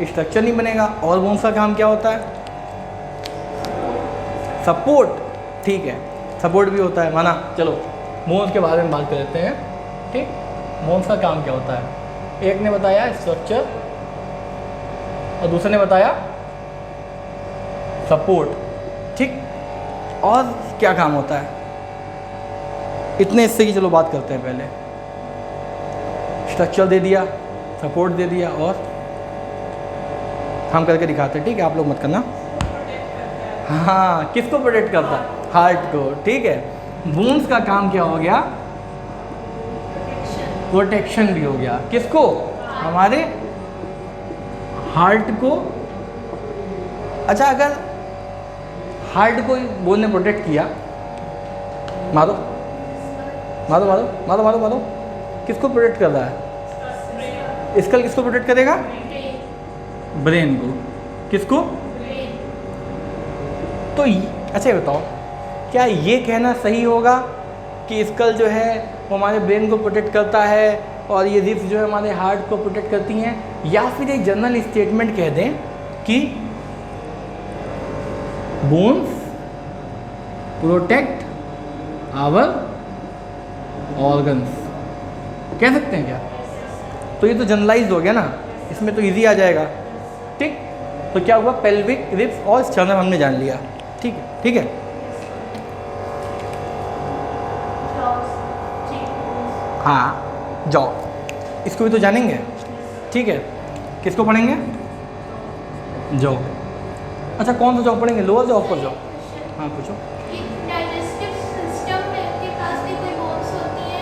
स्ट्रक्चर नहीं बनेगा। और बोन्स का काम क्या होता है? सपोर्ट, ठीक है, सपोर्ट भी होता है, माना। चलो बोन्स के बारे में बात कर लेते हैं, ठीक। बोन्स का काम क्या होता है? एक ने बताया स्ट्रक्चर और दूसरे ने बताया सपोर्ट, ठीक। और क्या काम होता है? इतने इससे की चलो बात करते हैं। पहले स्ट्रक्चर दे दिया, सपोर्ट दे दिया, और हम करके दिखाते हैं, ठीक है, आप लोग मत करना। हाँ, किसको प्रोटेक्ट करता है? हार्ट को, ठीक है। बोन्स का काम क्या हो गया? प्रोटेक्शन भी हो गया। किसको? हमारे हार्ट को। अच्छा, अगर हार्ट को बोन ने प्रोटेक्ट किया, मारो मारो मारो मारो मारो मारो, किसको प्रोटेक्ट कर रहा है? स्कल किसको प्रोटेक्ट करेगा? ब्रेन को। किसको? तो अच्छा ये बताओ, क्या ये कहना सही होगा कि स्कल जो है वो हमारे ब्रेन को प्रोटेक्ट करता है और ये रिब्स जो है हमारे हार्ट को प्रोटेक्ट करती हैं, या फिर एक जनरल स्टेटमेंट कह दें कि बोन्स प्रोटेक्ट आवर ऑर्गन्स? कह सकते हैं क्या? तो ये तो जनरलाइज्ड हो गया ना, इसमें तो इजी आ जाएगा, ठीक। तो क्या हुआ? पेल्विक, रिब्स और स्टर्नम हमने जान लिया, ठीक है, ठीक है। हाँ, जॉ, इसको भी तो जानेंगे, ठीक है। किसको पढ़ेंगे? जॉ। अच्छा, कौन सा जॉ पढ़ेंगे? लोअर जॉ, अपर जॉ? हाँ पूछो।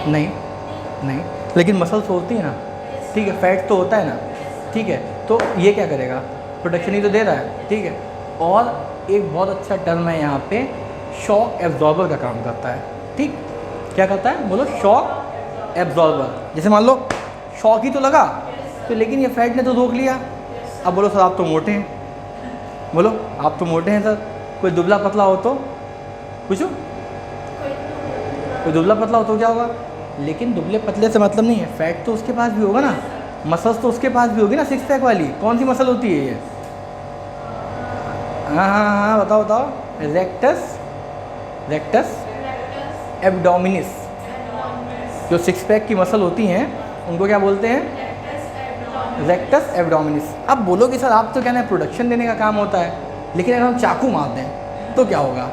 नहीं नहीं, लेकिन मसल्स होती है ना, ठीक है, फैट तो होता है ना, ठीक है। तो ये क्या करेगा? प्रोटेक्शन ही तो दे रहा है, ठीक है। और एक बहुत अच्छा टर्म है यहाँ पे, शॉक एब्जॉर्बर का काम करता है, ठीक। क्या करता है? बोलो। Shock absorber. जैसे मान लो शॉक ही तो लगा, तो लेकिन ये फैट ने तो रोक लिया, अब बोलो सर आप तो मोटे हैं, बोलो आप तो मोटे हैं सर, कोई दुबला पतला हो तो पूछो, कोई दुबला पतला हो तो क्या होगा? लेकिन दुबले पतले से मतलब नहीं है, फैट तो उसके पास भी होगा ना, मसल्स तो उसके पास भी होगी ना, सिक्स पैक वाली। कौन सी मसल होती है ये? हाँ बताओ बताओ। रेक्टस एब्डोमिनिस, जो सिक्स पैक की मसल होती हैं उनको क्या बोलते हैं? Rectus abdominis. अब बोलोगे सर आप तो कहना है प्रोडक्शन देने का काम होता है, लेकिन अगर हम चाकू मार दें तो क्या होगा?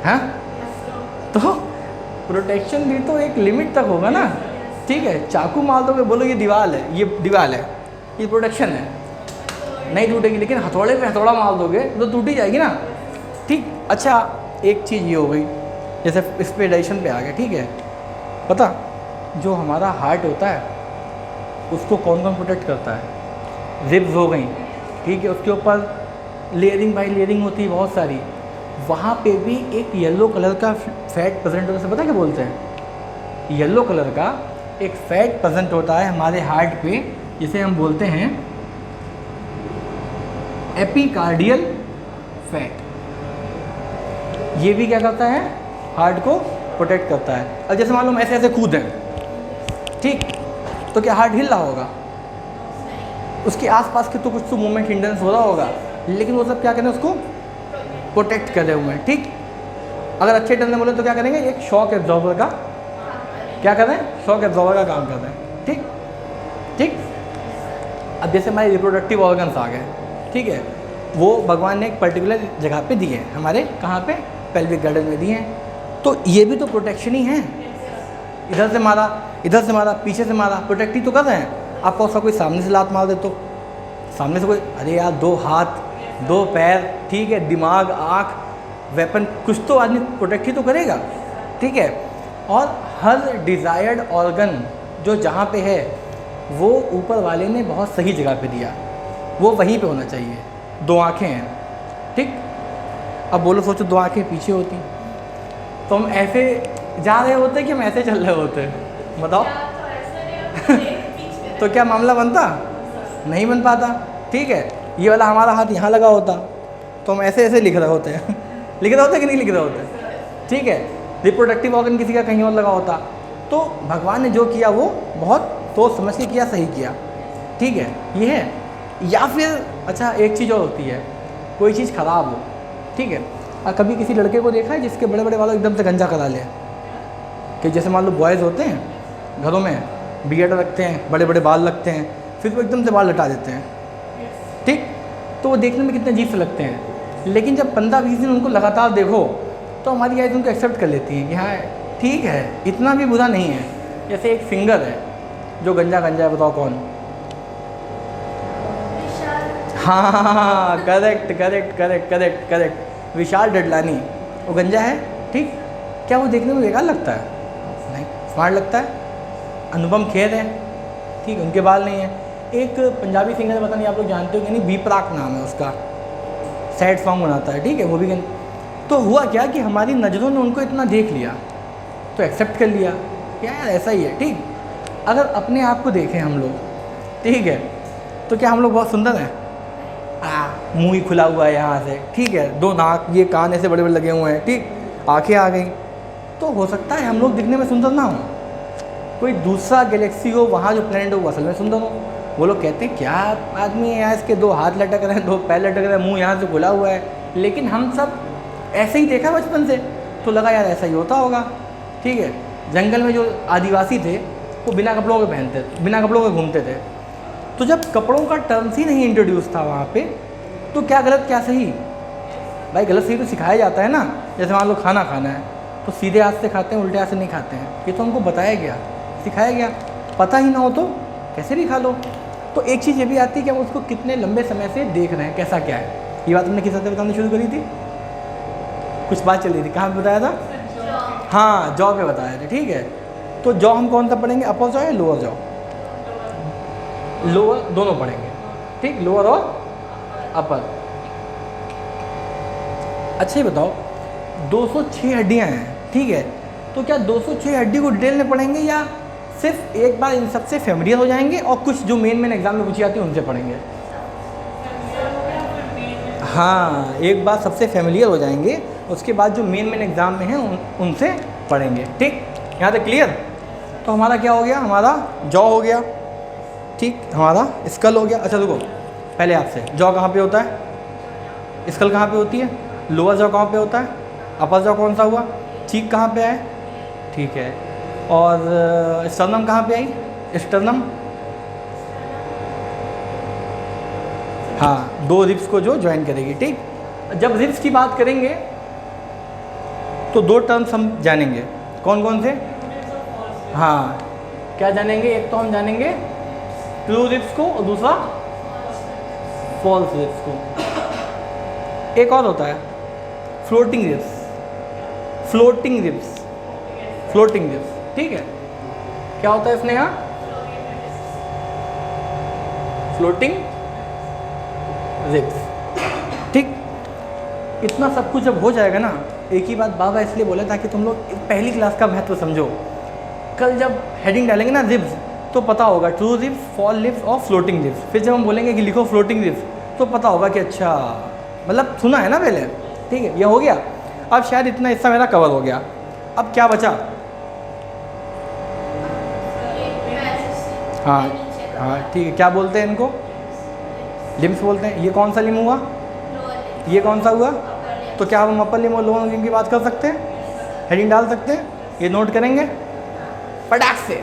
हाँ, तो प्रोटेक्शन भी तो एक लिमिट तक होगा ना, ठीक है। चाकू मार दोगे, बोलो ये दीवार है, ये दीवार है, ये प्रोटेक्शन है, नहीं टूटेगी। लेकिन हथौड़े पे हथौड़ा मार दोगे तो टूट ही जाएगी ना, ठीक। अच्छा एक चीज़ ये हो गई, जैसे इस पे डाइजेशन पे आ गया, ठीक है। पता जो हमारा हार्ट होता है उसको कौन कौन प्रोटेक्ट करता है? रिब्स हो गई, ठीक है, उसके ऊपर लेयरिंग बाई लेयरिंग होती है बहुत सारी, वहाँ पे भी एक येलो कलर का फैट प्रेजेंट होता है। पता क्या बोलते हैं? येलो कलर का एक फैट प्रेजेंट होता है हमारे हार्ट पे, जिसे हम बोलते हैं एपिकार्डियल फैट। ये भी क्या करता है? हार्ट को प्रोटेक्ट करता है। अब जैसे मान लो हम ऐसे ऐसे कूदें, ठीक, तो क्या हार्ट हिल रहा होगा? उसके आसपास के तो कुछ तो मूवमेंट हिंड्रेंस हो रहा होगा, लेकिन वो सब क्या करें? उसको प्रोटेक्ट करे हुए हैं, ठीक। अगर अच्छे टर्म में बोले तो क्या करेंगे? एक शॉक एब्जॉर्बर का क्या करें? शॉक एब्जॉर्बर का काम करते हैं, ठीक ठीक। अब जैसे हमारे रिप्रोडक्टिव ऑर्गन्स आ गए, ठीक है, वो भगवान ने एक पर्टिकुलर जगह पे दिए हैं, हमारे कहाँ पे? पेल्विक गार्डन में दिए हैं। तो ये भी तो प्रोटेक्शन ही है। इधर से मारा, इधर से मारा, पीछे से मारा, प्रोटेक्ट ही तो कर रहे हैं। आपको उसका कोई सामने से लात मार दे तो, सामने से कोई, अरे यार 2 हाथ 2 पैर, ठीक है, दिमाग, आँख, वेपन, कुछ तो आदमी प्रोटेक्ट ही तो करेगा, ठीक है। और हर डिज़ायर्ड ऑर्गन जो जहाँ पे है वो ऊपर वाले ने बहुत सही जगह पे दिया, वो वहीं पे होना चाहिए। 2 आँखें हैं, ठीक। अब बोलो सोचो 2 आँखें पीछे होती तो हम ऐसे जा रहे होते कि हम ऐसे चल रहे होते? बताओ। तो क्या मामला बनता? नहीं बन पाता, ठीक है। ये वाला हमारा हाथ यहाँ लगा होता तो हम ऐसे ऐसे लिख रहे होते हैं लिख रहे होते कि नहीं लिख रहे होते, ठीक है। रिप्रोडक्टिव ऑर्गन किसी का कहीं और लगा होता। तो भगवान ने जो किया वो बहुत सोच समझ के किया, सही किया, ठीक है, ये है। या फिर अच्छा एक चीज़ और होती है, कोई चीज़ ख़राब हो, ठीक है। और कभी किसी लड़के को देखा है जिसके बड़े बड़े बाल एकदम से गंजा करा ले? कि जैसे मान लो बॉयज़ होते हैं घरों में, बियर्ड रखते हैं, बड़े बड़े बाल लगते हैं, फिर वो एकदम से बाल लटा देते हैं, ठीक। तो वो देखने में कितने अजीब से लगते हैं, लेकिन जब 15-20 दिन उनको लगातार देखो तो हमारी आइज़ उनको एक्सेप्ट कर लेती है कि हाँ ठीक है, इतना भी बुरा नहीं है। जैसे एक सिंगर है जो गंजा है, बताओ कौन? हाँ करेक्ट, विशाल डडलानी। वो गंजा है, ठीक। क्या वो देखने में बेकार लगता है? नहीं, स्मार्ट लगता है। अनुपम खेर है, ठीक, उनके बाल नहीं है। एक पंजाबी सिंगर, पता नहीं आप लोग जानते हो कि नहीं, बी प्राक नाम है उसका, सैड सॉन्ग बनाता है, ठीक है, वो भी। तो हुआ क्या कि हमारी नज़रों ने उनको इतना देख लिया तो एक्सेप्ट कर लिया क्या यार ऐसा ही है, ठीक। अगर अपने आप को देखें हम लोग, ठीक है, तो क्या हम लोग बहुत सुंदर हैं? मुंह ही खुला हुआ है यहाँ से, ठीक है, 2 नाक, ये कान ऐसे बड़े बड़े लगे हुए हैं, ठीक, आंखें आ गई। तो हो सकता है हम लोग दिखने में सुंदर ना हो, कोई दूसरा गैलेक्सी हो, वहाँ जो प्लैनेट हो वो असल में सुंदर हो। वो लोग कहते हैं क्या आदमी है यार, इसके 2 हाथ लटक रहे हैं, 2 पैर लटक रहे हैं, मुंह यहाँ से खुला हुआ है। लेकिन हम सब ऐसे ही देखा बचपन से, तो लगा यार ऐसा ही होता होगा, ठीक है। जंगल में जो आदिवासी थे वो बिना कपड़ों के पहनते, बिना कपड़ों के घूमते थे। तो जब कपड़ों का टर्म्स ही नहीं इंट्रोड्यूस था वहाँ पे, तो क्या गलत क्या सही? भाई गलत सही तो सिखाया जाता है ना। जैसे मान लो खाना खाना है तो सीधे हाथ से खाते हैं, उल्टे हाथ से नहीं खाते हैं, ये तो हमको बताया गया, सिखाया गया। पता ही ना हो तो कैसे भी खा लो। तो एक चीज़ ये भी आती है कि हम उसको कितने लंबे समय से देख रहे हैं, कैसा क्या है। ये बात हमने किस हद बतानी शुरू करी थी? कुछ बात चल रही थी, कहाँ पे बताया था? हाँ, जॉ पे बताया था, ठीक है। तो जॉ हम कौन सा पढ़ेंगे, अपर जॉ या लोअर जॉ? लोअर, दोनों पढ़ेंगे, ठीक, लोअर और अपर। अच्छा ही बताओ, 206 हड्डियाँ हैं, ठीक है, तो क्या 206 हड्डी को डिटेल में पढ़ेंगे या सिर्फ एक बार इन सबसे फेमिलियर हो जाएंगे और कुछ जो मेन एग्जाम में पूछी जाती है उनसे पढ़ेंगे? हाँ, एक बार सबसे फेमिलियर हो जाएंगे, उसके बाद जो मेन एग्ज़ाम में हैं उनसे पढ़ेंगे। ठीक, यहाँ तक क्लियर? तो हमारा क्या हो गया, हमारा जॉ हो गया, ठीक, हमारा स्कल हो गया। अच्छा देखो, पहले आपसे जॉ कहाँ पे होता है, स्कल कहाँ पे होती है, लोअर जॉ कहाँ पे होता है, अपर जॉ कौन सा हुआ, चीक कहाँ पे है, ठीक है, और स्टर्नम कहाँ पे आई, स्टर्नम, हाँ, दो रिब्स को जो ज्वाइन करेगी। ठीक, जब रिब्स की बात करेंगे तो दो टर्म्स हम जानेंगे, कौन कौन से, हाँ, क्या जानेंगे, एक तो हम जानेंगे ट्रू रिब्स को और दूसरा फॉल्स रिब्स को। एक और होता है floating ribs, floating ribs, floating ribs, ठीक है। क्या होता है इसने यहाँ, फ्लोटिंग रिब्स, ठीक। इतना सब कुछ जब हो जाएगा ना, एक ही बात बाबा इसलिए बोला ताकि तुम लोग पहली क्लास का महत्व समझो। कल जब हेडिंग डालेंगे ना रिब्स, तो पता होगा ट्रू रिब्स, फॉल रिब्स और फ्लोटिंग रिब्स। फिर जब हम बोलेंगे कि लिखो फ्लोटिंग रिब्स, तो पता होगा कि अच्छा, मतलब सुना है ना पहले, ठीक है, ये हो गया। अब शायद इतना हिस्सा मेरा कवर हो गया। अब क्या बचा, हाँ हाँ, ठीक है, क्या बोलते हैं इनको, लिम्स बोलते हैं। ये कौन सा लिम हुआ, ये कौन सा हुआ, तो क्या हम अपर लिम और लोअर लिम की बात कर सकते हैं, हेडिंग डाल सकते हैं, ये नोट करेंगे फटाक से,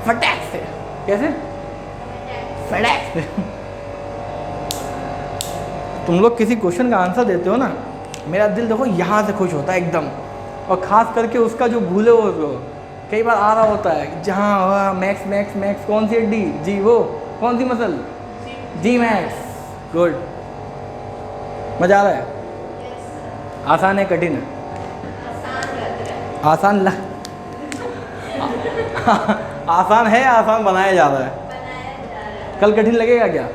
फटाक से, कैसे, फटाक से। तुम लोग किसी क्वेश्चन का आंसर देते हो ना, मेरा दिल देखो यहाँ से खुश होता है एकदम, और ख़ास करके उसका जो भूले वो कई बार आ रहा होता है, जहाँ मैक्स मैक्स मैक्स, कौन सी डी, जी, वो कौन सी मसल, जी मैक्स, गुड, मज़ा आ रहा है, आसान है कठिन है, आसान आसान है, आसान बनाया जा रहा है। कल कठिन लगेगा क्या,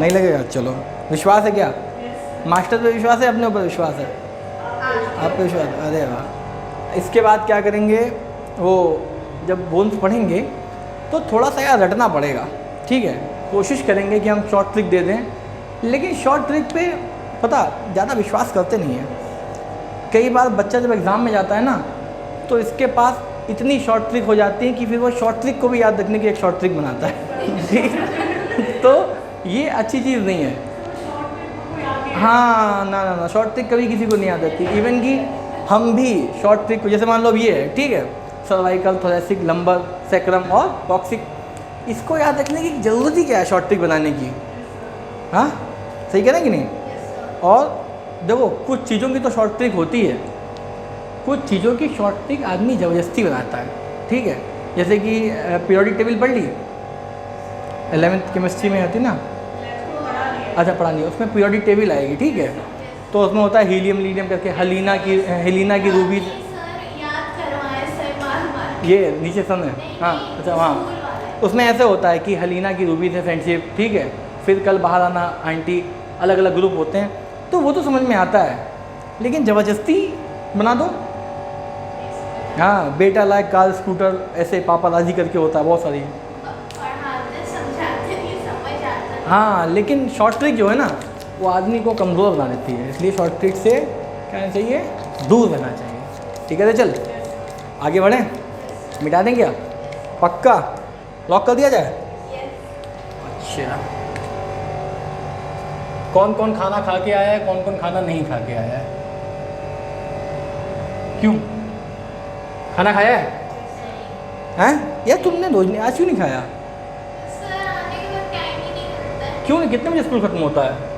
नहीं लगेगा, चलो, विश्वास है क्या, मास्टर पे विश्वास है, अपने ऊपर विश्वास है, आप पे विश्वास, अरे वाह। इसके बाद क्या करेंगे, वो जब बोन्स पढ़ेंगे तो थोड़ा सा यार रटना पड़ेगा, ठीक है। कोशिश करेंगे कि हम शॉर्ट ट्रिक दे दें, लेकिन शॉर्ट ट्रिक पे पता ज़्यादा विश्वास करते नहीं है। कई बार बच्चा जब एग्ज़ाम में जाता है ना, तो इसके पास इतनी शॉर्ट ट्रिक हो जाती है कि फिर वो शॉर्ट ट्रिक को भी याद रखने की एक शॉर्ट ट्रिक बनाता है, ठीक। तो ये अच्छी चीज़ नहीं है, हाँ, ना ना ना, शॉर्ट ट्रिक कभी किसी को नहीं याद रहती। इवन कि हम भी शॉर्ट ट्रिक को, जैसे मान लो अब ये है, ठीक है, सर्वाइकल, थोरेसिक, लंबर, सैक्रम और कॉक्सिक, इसको याद रखने की ज़रूरत ही क्या है शॉर्ट ट्रिक बनाने की, हाँ, सही कह रहे हैं कि नहीं। और देखो, कुछ चीज़ों की तो शॉर्ट ट्रिक होती है, कुछ चीज़ों की शॉर्ट ट्रिक आदमी ज़बरदस्ती बनाता है, ठीक है। जैसे कि पीरियोडिक टेबल पढ़ ली, 11th केमिस्ट्री में होती ना, अच्छा पढ़ा नहीं, उसमें पीरियोडिक टेबल आएगी, ठीक है। तो उसमें होता है हीलियम लीनियम करके, हेलिना की रूबी, ये नीचे सन है, हाँ, अच्छा वहाँ, उसमें ऐसे होता है कि हेलिना की रूबी से फ्रेंडशिप, ठीक है, फिर कल बाहर आना, आंटी, अलग अलग ग्रुप होते हैं, तो वो तो समझ में आता है, लेकिन ज़बरदस्ती बना दो, हाँ, बेटा लाइक कार स्कूटर, ऐसे पापा राजी करके होता है बहुत सारी, हाँ, लेकिन शॉर्ट ट्रिक जो है ना, वो आदमी को कमज़ोर बना देती है, इसलिए शॉर्ट ट्रिक से क्या करना चाहिए, दूर रहना चाहिए, ठीक है। तो चल आगे बढ़ें, मिटा दें क्या, पक्का लॉक कर दिया जाए। अच्छा, कौन कौन खाना खा के आया है, कौन कौन खाना नहीं खा के आया है, क्यों, खाना खाया है, हैं यार, तुमने रोज आज क्यों नहीं खाया, क्यों नहीं, कितने बजे स्कूल खत्म होता है,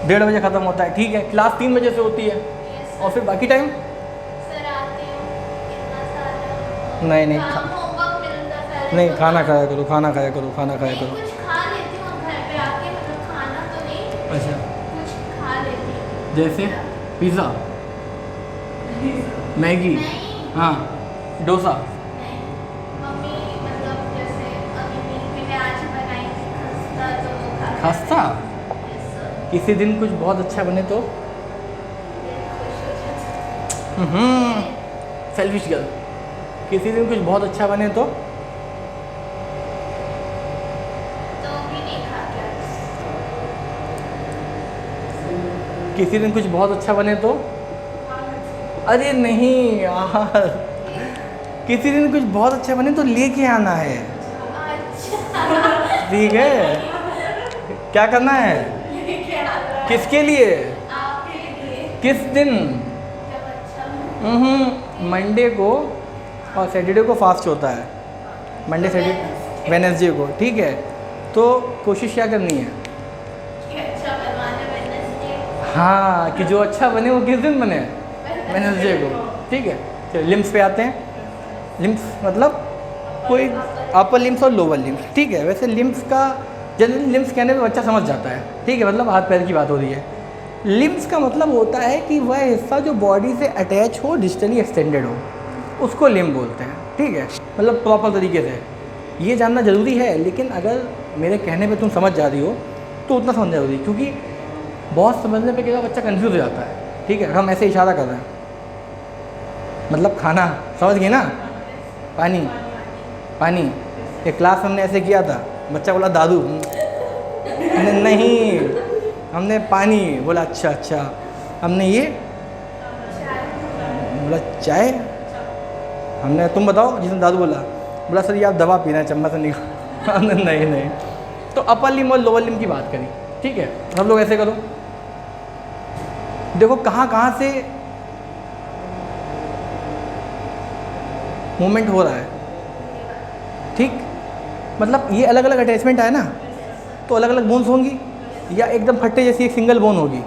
1:30 बजे ख़त्म होता है, ठीक है, क्लास 3 बजे से होती है, और फिर बाकी टाइम, नहीं नहीं नहीं, खाना खाया करो, खाना खाया करो, खाना खाया करो, कुछ खा लेती हूँ घर पे आके, मतलब खाना तो नहीं, अच्छा, कुछ खा लेती हूँ, जैसे पिज़्ज़ा, मैगी, नहीं, हाँ, डोसा, नहीं, मम्मी मतलब जैसे अभी मैंने आज बनाई थी खस्ता, तो वो खा लिया। खस्ता, Yes, sir. किसी दिन कुछ बहुत अच्छा बने तो, खुश हो जाती सेल्फिश गर्ल, किसी दिन कुछ बहुत अच्छा बने तो भी नहीं खा के आती। किसी दिन कुछ बहुत अच्छा बने तो, अरे नहीं यार, किसी दिन कुछ बहुत अच्छा बने तो लेके आना है, अच्छा ठीक है? क्या करना है? क्या किसके लिए? आपके लिए किस दिन? जब अच्छा मंडे को और सैटरडे को फास्ट होता है, मंडे सैटरडे वेडनेसडे को, ठीक है? तो कोशिश क्या करनी है? कि अच्छा बनवाने वेडनेसडे हाँ, कि जो अच्छा बने वो किस दिन बने? वेडनेसडे को, ठीक है? चलिए लिम्स पे आते हैं। लिम्स मतलब कोई अपर लिम्स और लोअर लिम्स, ठीक है? वैसे लिम्स का जनरली लिम्स कहने पे बच्चा समझ जाता है, ठीक है? मतलब हाथ पैर की बात हो रही है। लिम्स का मतलब होता है कि वह हिस्सा जो बॉडी से अटैच हो, डिस्टली एक्सटेंडेड हो, उसको लिम्ब बोलते हैं, ठीक है? मतलब प्रॉपर तरीके से ये जानना ज़रूरी है, लेकिन अगर मेरे कहने पे तुम समझ जा रही हो तो उतना समझ जरूरी, क्योंकि बहुत समझने पे क्या बच्चा कंफ्यूज हो जाता है, ठीक है? हम ऐसे इशारा कर रहे हैं, मतलब खाना, समझ गए ना? पानी, पानी। एक क्लास हमने ऐसे किया था, बच्चा बोला दादू, नहीं, हमने पानी बोला, अच्छा अच्छा। हमने ये बोला चाय, हमने तुम बताओ, जिसने दादू बोला सर ये आप दवा पीना है, चम्मच से निकाल। हमने नहीं नहीं। तो अपर लिम और लोअर लिम की बात करी, ठीक है? सब लोग ऐसे करो, देखो कहाँ कहाँ से मूवमेंट हो रहा है, ठीक? मतलब ये अलग अलग अटैचमेंट है ना, तो अलग अलग बोन्स होंगी, या एकदम फट्टे जैसी एक सिंगल बोन होगी?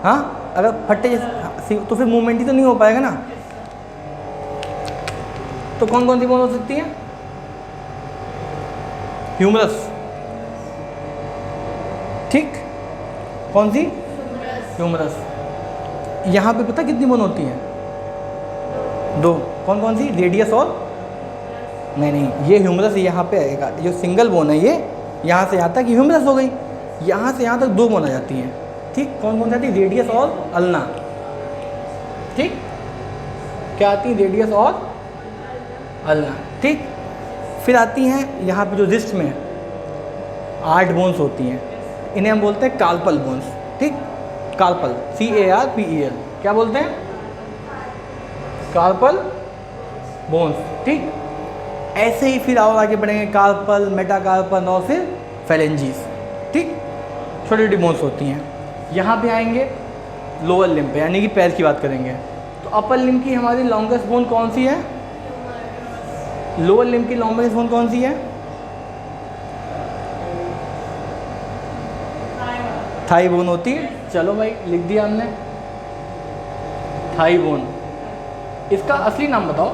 हाँ, अगर फट्टे जैसी तो फिर मूवमेंट ही तो नहीं हो पाएगा ना। तो कौन कौन सी बोन हो सकती है? ह्यूमरस, ठीक? कौन सी? ह्यूमरस। यहाँ पे पता कितनी बोन होती हैं? दो। कौन कौन सी? रेडियस और, नहीं नहीं, ये ह्यूमरस यहाँ पे आएगा, जो सिंगल बोन है ये यहाँ से यहाँ तक ह्यूमरस हो गई, यहाँ से यहाँ तक दो बोन आ जाती हैं, ठीक? कौन कौन सी आती है? रेडियस और अल्ना, ठीक? क्या आती है? रेडियस और अल्ना, ठीक? फिर आती हैं यहाँ पे जो रिस्ट में 8 बोन्स होती हैं, इन्हें हम बोलते हैं कार्पल बोन्स, ठीक? कार्पल, CARPEL, क्या बोलते हैं? कार्पल बोन्स, ठीक? ऐसे ही फिर और आगे बढ़ेंगे, कार्पल, मेटाकार्पल और फिर फेलेंजीज, ठीक? छोटी छोटी बोन्स होती हैं। यहाँ पे आएंगे लोअर लिम्ब पे, यानी कि पैर की बात करेंगे, तो अपर लिम्ब की हमारी लॉन्गेस्ट बोन कौन सी है? लोअर लिम्ब की लॉन्गेस्ट बोन कौन सी है? थाई बोन होती है। चलो भाई, लिख दिया हमने, थाई बोन। इसका असली नाम बताओ।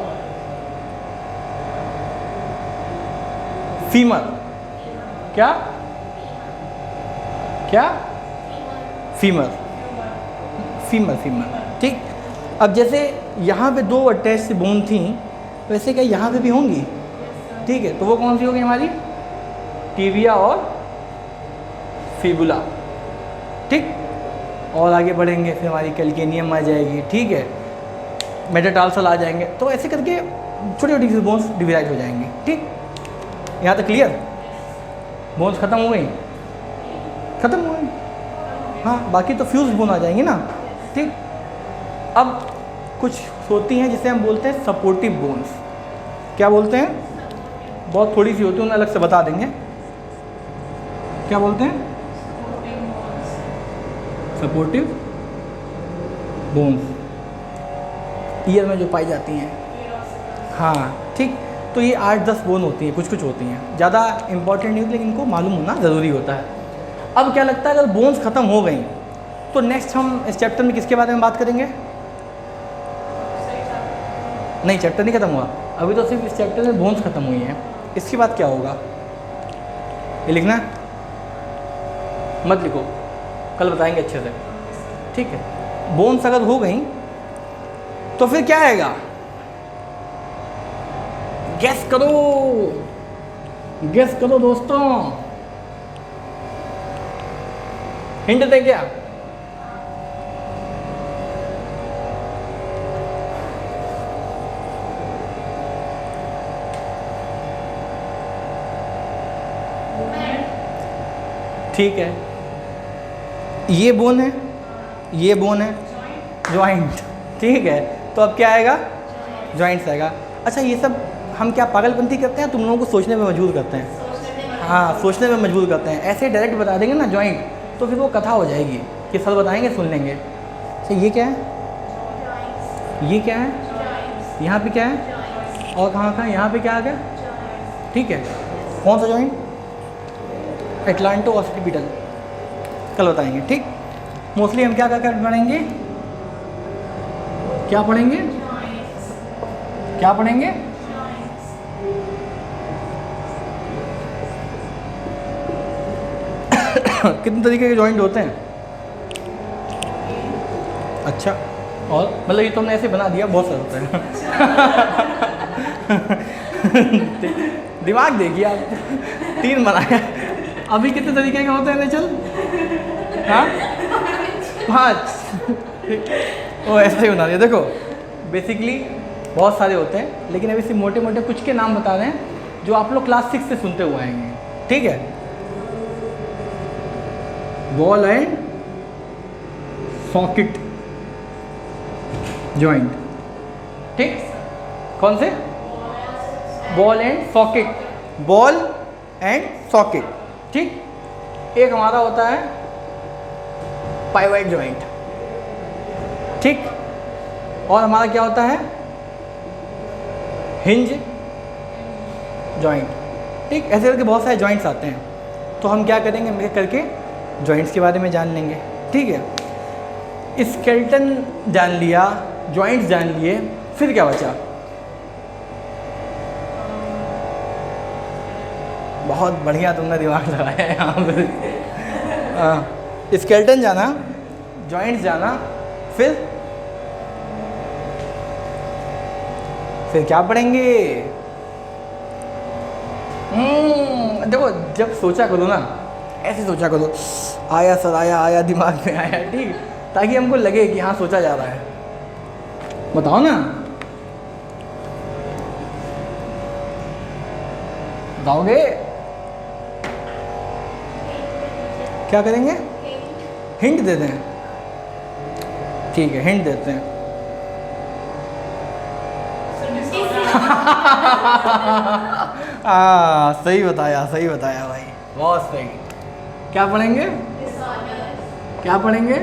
फीमर। क्या क्या? फीमर, फीमर, फीमर, ठीक? अब जैसे यहाँ पे 2 अटैच बोन थी, वैसे क्या यहाँ पे भी होंगी, ठीक है? तो वो कौन सी होगी हमारी? टिबिया और फिबुला, ठीक? और आगे बढ़ेंगे फिर हमारी कैल्केनियम आ जाएगी, ठीक है? मेटाटार्सल आ जाएंगे, तो ऐसे करके छोटी छोटी बोन्स डिवाइड हो जाएंगी, ठीक? यहाँ तक क्लियर? बोन्स खत्म हो गई? खत्म हो गई, हाँ। बाकी तो फ्यूज बोन आ जाएंगी ना, ठीक? अब कुछ होती हैं जिसे हम बोलते हैं सपोर्टिव बोन्स। क्या बोलते हैं? बहुत थोड़ी सी होती है, उन्हें अलग से बता देंगे। क्या बोलते हैं? सपोर्टिव बोन्स, ईयर में जो पाई जाती हैं, हाँ, ठीक? तो ये 8-10 बोन होती हैं, कुछ कुछ होती हैं, ज़्यादा इंपॉर्टेंट नहीं होती, लेकिन इनको मालूम होना ज़रूरी होता है। अब क्या लगता है, अगर बोन्स ख़त्म हो गई तो नेक्स्ट हम इस चैप्टर में किसके बारे में बात करेंगे? नहीं, चैप्टर नहीं ख़त्म हुआ अभी, तो सिर्फ इस चैप्टर में बोन्स ख़त्म हुई हैं। इसके बाद क्या होगा ये लिखना है, मत लिखो, कल बताएंगे अच्छे से, ठीक है? बोन्स अगर हो गई तो फिर क्या आएगा? गैस करो, गैस करो दोस्तों, हिंट दे क्या? ठीक है, ये बोन है, ये बोन है जॉइंट, ठीक है। तो अब क्या आएगा? जॉइंट्स आएगा। अच्छा ये सब हम क्या पागलपंती करते हैं, तुम लोगों को सोचने में मजबूर करते हैं। हाँ, सोचने में मजबूर करते हैं। ऐसे डायरेक्ट बता देंगे ना जॉइंट, तो फिर वो कथा हो जाएगी कि सर बताएंगे सुन लेंगे। अच्छा ये क्या है? ये क्या है? यहाँ पे क्या है? और कहाँ कहाँ? यहाँ पे क्या आ गया? ठीक है, कौन सा जॉइंट? एटलांटो ऑक्सीपिटल, कल बताएंगे, ठीक। मोस्टली हम क्या कर पढ़ेंगे? क्या पढ़ेंगे? क्या पढ़ेंगे? कितने तरीके के जॉइंट होते हैं? अच्छा, और मतलब ये तुमने ऐसे बना दिया, बहुत सारे होते हैं। दिमाग देखिए आप, 3 बनाया। अभी कितने तरीके के होते हैं नेचल? हाँ 5। वो ऐसे ही बना दिया। देखो बेसिकली बहुत सारे होते हैं, लेकिन अभी सिर्फ मोटे मोटे कुछ के नाम बता रहे हैं जो आप लोग क्लास 6 से सुनते हुए आएंगे, ठीक है। बॉल एंड सॉकेट जॉइंट, ठीक। कौन से? Ball and socket, ball and socket, ठीक। एक हमारा होता है पाइवट जॉइंट, ठीक। और हमारा क्या होता है? हिंज जॉइंट, ठीक। ऐसे करके बहुत सारे जॉइंट्स आते हैं। तो हम क्या करेंगे, मिल करके जॉइंट्स के बारे में जान लेंगे, ठीक है। स्केलेटन जान लिया, जॉइंट्स जान लिए, फिर क्या बचा? बहुत बढ़िया तुमने दिमाग लगाया है यहाँ पे। स्केलेटन जाना, जॉइंट्स जाना, फिर क्या पढ़ेंगे? देखो जब सोचा करो ना, ऐसे सोचा करो, आया सर आया दिमाग में आया, ठीक, ताकि हमको लगे कि हाँ सोचा जा रहा है। बताओ ना, बताओगे? क्या करेंगे? हिंट दे दें, ठीक है, हिंट देते हैं। सही बताया भाई, बहुत सही। क्या पढ़ेंगे? क्या पढ़ेंगे?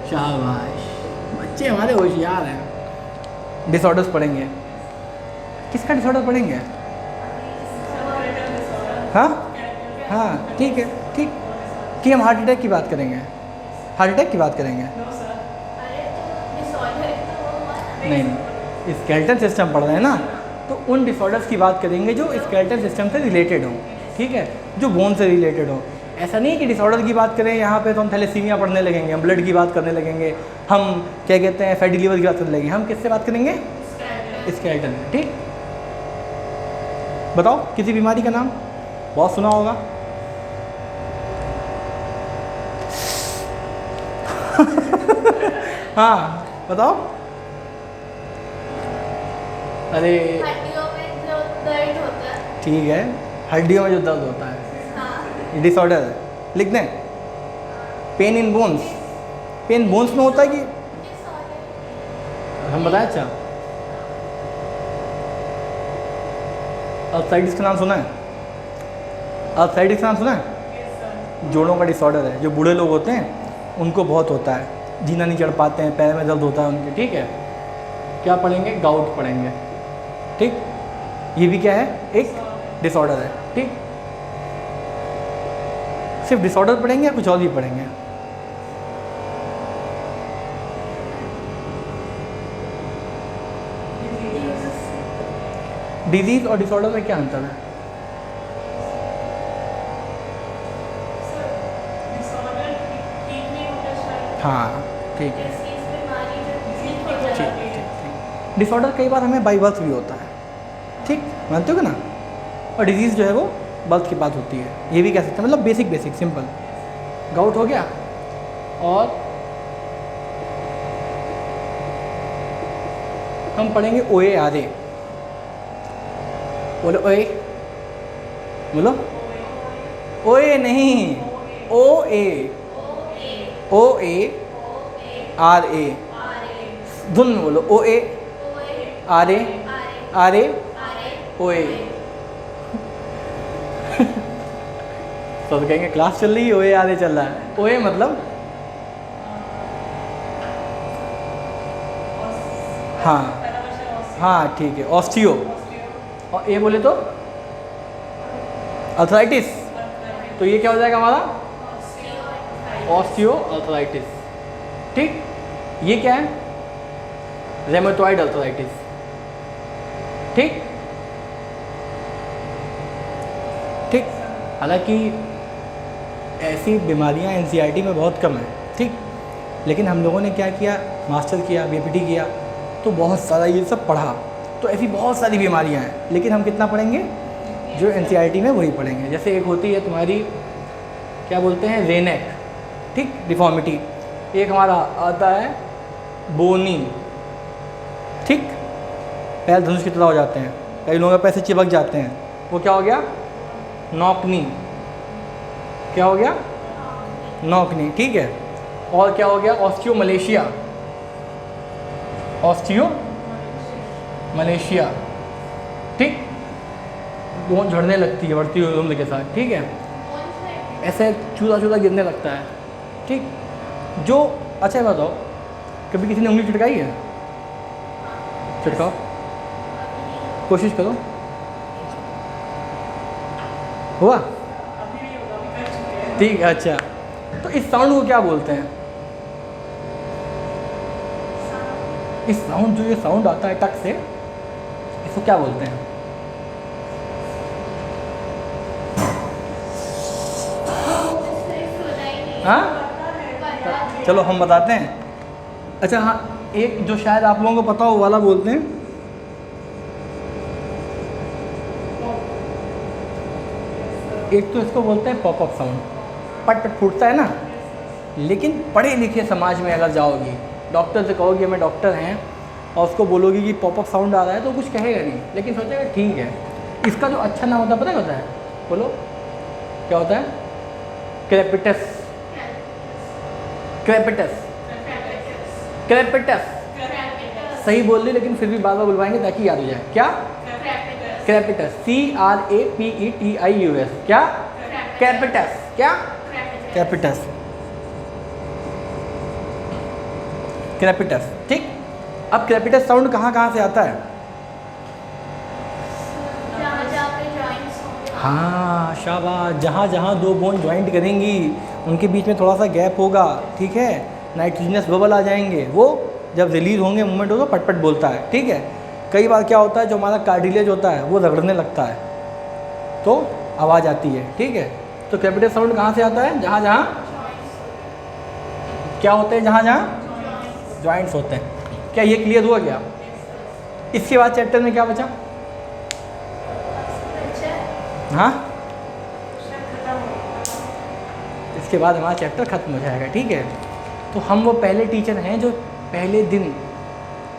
शाबाश, बच्चे हमारे होशियार हैं। डिसऑर्डर्स पढ़ेंगे। किसका डिसऑर्डर पढ़ेंगे? हाँ हाँ, ठीक है, ठीक। कि हम हार्ट अटैक की बात करेंगे? हार्ट अटैक की बात करेंगे? नहीं, स्केलेटल सिस्टम पढ़ रहे हैं ना, तो उन डिसऑर्डर्स की बात करेंगे जो स्केलेटल सिस्टम से रिलेटेड हों, ठीक है, जो बोन से रिलेटेड हो। ऐसा नहीं है कि डिसऑर्डर की बात करें यहाँ पे तो हम थैलेसीमिया पढ़ने लगेंगे, हम ब्लड की बात करने लगेंगे, हम क्या कहते हैं फैटी लीवर की बात करने लगेंगे। हम किससे बात करेंगे? स्केलेटन, ठीक। बताओ किसी बीमारी का नाम, बहुत सुना होगा। हाँ बताओ। अरे हड्डियों में जो दर्द होता है, ठीक है, हड्डियों में जो दर्द होता है, हाँ, ये डिसऑर्डर है, लिख दें। Pain in bones, pain bones में होता है कि हम बताएं? अच्छा, आर्थराइटिस का नाम सुना है? आर्थराइटिस का नाम सुना है? जोड़ों का डिसऑर्डर है, जो बूढ़े लोग होते हैं उनको बहुत होता है, जीना नहीं चढ़ पाते हैं, पैर में दर्द होता है उनके, ठीक है। क्या पढ़ेंगे? गाउट पढ़ेंगे, ठीक। ये भी क्या है? एक डिसऑर्डर है, ठीक। सिर्फ डिसऑर्डर पढ़ेंगे या कुछ और भी पढ़ेंगे? डिजीज और डिसऑर्डर में क्या अंतर है? हाँ ठीक है, ठीक। डिसऑर्डर कई बार हमें बाई बर्थ भी होता है, ठीक, मानते हो ना। और डिजीज़ जो है वो बर्थ के बाद होती है, ये भी कह सकते हैं, मतलब बेसिक सिंपल। गाउट हो गया। और हम पढ़ेंगे OARA। बोलो ओए, बोलो ओए नहीं, OA आर ए, धुन में बोलो, ओ ए, आर ए, आर ए, ओ ए। सब कहेंगे क्लास चल रही है, ओ ए आर ए चल रहा है। ओ ए मतलब हाँ हाँ ठीक है, ऑस्टियो। और ए बोले तो अर्थराइटिस। तो ये क्या हो जाएगा हमारा ऑस्टियो अर्थराइटिस। ठीक, ये क्या है रेमेटॉइड अर्थराइटिस। ठीक ठीक, हालांकि ऐसी बीमारियां एनसीईआरटी में बहुत कम है। ठीक, लेकिन हम लोगों ने क्या किया, मास्टर किया, बीपीटी किया, तो बहुत सारा ये सब पढ़ा। तो ऐसी बहुत सारी बीमारियां हैं, लेकिन हम कितना पढ़ेंगे, जो एनसीईआरटी में वही पढ़ेंगे। जैसे एक होती है तुम्हारी क्या बोलते हैं, रेनेक, ठीक, डिफॉर्मिटी। एक हमारा आता है बोनी, ठीक, पैर धनुष की तरह हो जाते हैं, कई लोगों के पैर से चिपक जाते हैं, वो क्या हो गया, नॉकनी। क्या हो गया, नॉकनी। ठीक है, और क्या हो गया, ऑस्टियो मलेशिया, ऑस्टियो मलेशिया। ठीक, बोन झड़ने लगती है बढ़ती हुई उम्र के साथ। ठीक है, ऐसे चूदा चूदा गिरने लगता है। ठीक, जो अच्छा बताओ, कभी किसी ने उंगली चिटकाई है, चिटकाओ, कोशिश करो, हुआ? ठीक है, अच्छा। तो इस साउंड को क्या बोलते हैं, इस साउंड, जो ये साउंड आता है टक से, इसको क्या बोलते हैं? हाँ, चलो हम बताते हैं। अच्छा हाँ, एक जो शायद आप लोगों को पता हो वाला बोलते हैं, एक तो इसको बोलते हैं पॉपअप साउंड, पट पट फूटता है ना। लेकिन पढ़े लिखे समाज में अगर जाओगी, डॉक्टर से कहोगी मैं डॉक्टर हैं, और उसको बोलोगी कि पॉपअप साउंड आ रहा है, तो कुछ कहेगा नहीं, लेकिन सोचेगा ठीक है। इसका जो अच्छा नाम होता है पता क्या होता है, बोलो क्या होता है, क्रेपिटस, क्रेपिटस, क्रेपिटस। सही बोल रही, लेकिन फिर भी बार बार बुलवाएंगे ताकि याद हो जाए। क्या, क्रेपिटस, CRAPETIUS। क्या, क्रेपिटस, क्या, क्रेपिटस, क्रेपिटस। ठीक, अब क्रेपिटस साउंड कहाँ कहाँ से आता है? हाँ शाबाश, जहाँ जहाँ दो बोन ज्वाइंट करेंगी उनके बीच में थोड़ा सा गैप होगा, ठीक है, नाइट्रोजनस बबल आ जाएंगे, वो जब रिलीज होंगे मूवमेंट होगा पटपट बोलता है। ठीक है, कई बार क्या होता है, जो हमारा कार्टिलेज होता है वो रगड़ने लगता है, तो आवाज़ आती है। ठीक है, तो क्रेपिटस साउंड कहाँ से आता है, जहाँ जहाँ क्या होते हैं, जहाँ जहाँ जॉइंट्स होते हैं। क्या ये क्लियर हुआ क्या? इसके बाद चैप्टर में क्या बचा? हाँ, इसके बाद हमारा चैप्टर ख़त्म हो जाएगा। ठीक है, तो हम वो पहले टीचर हैं जो पहले दिन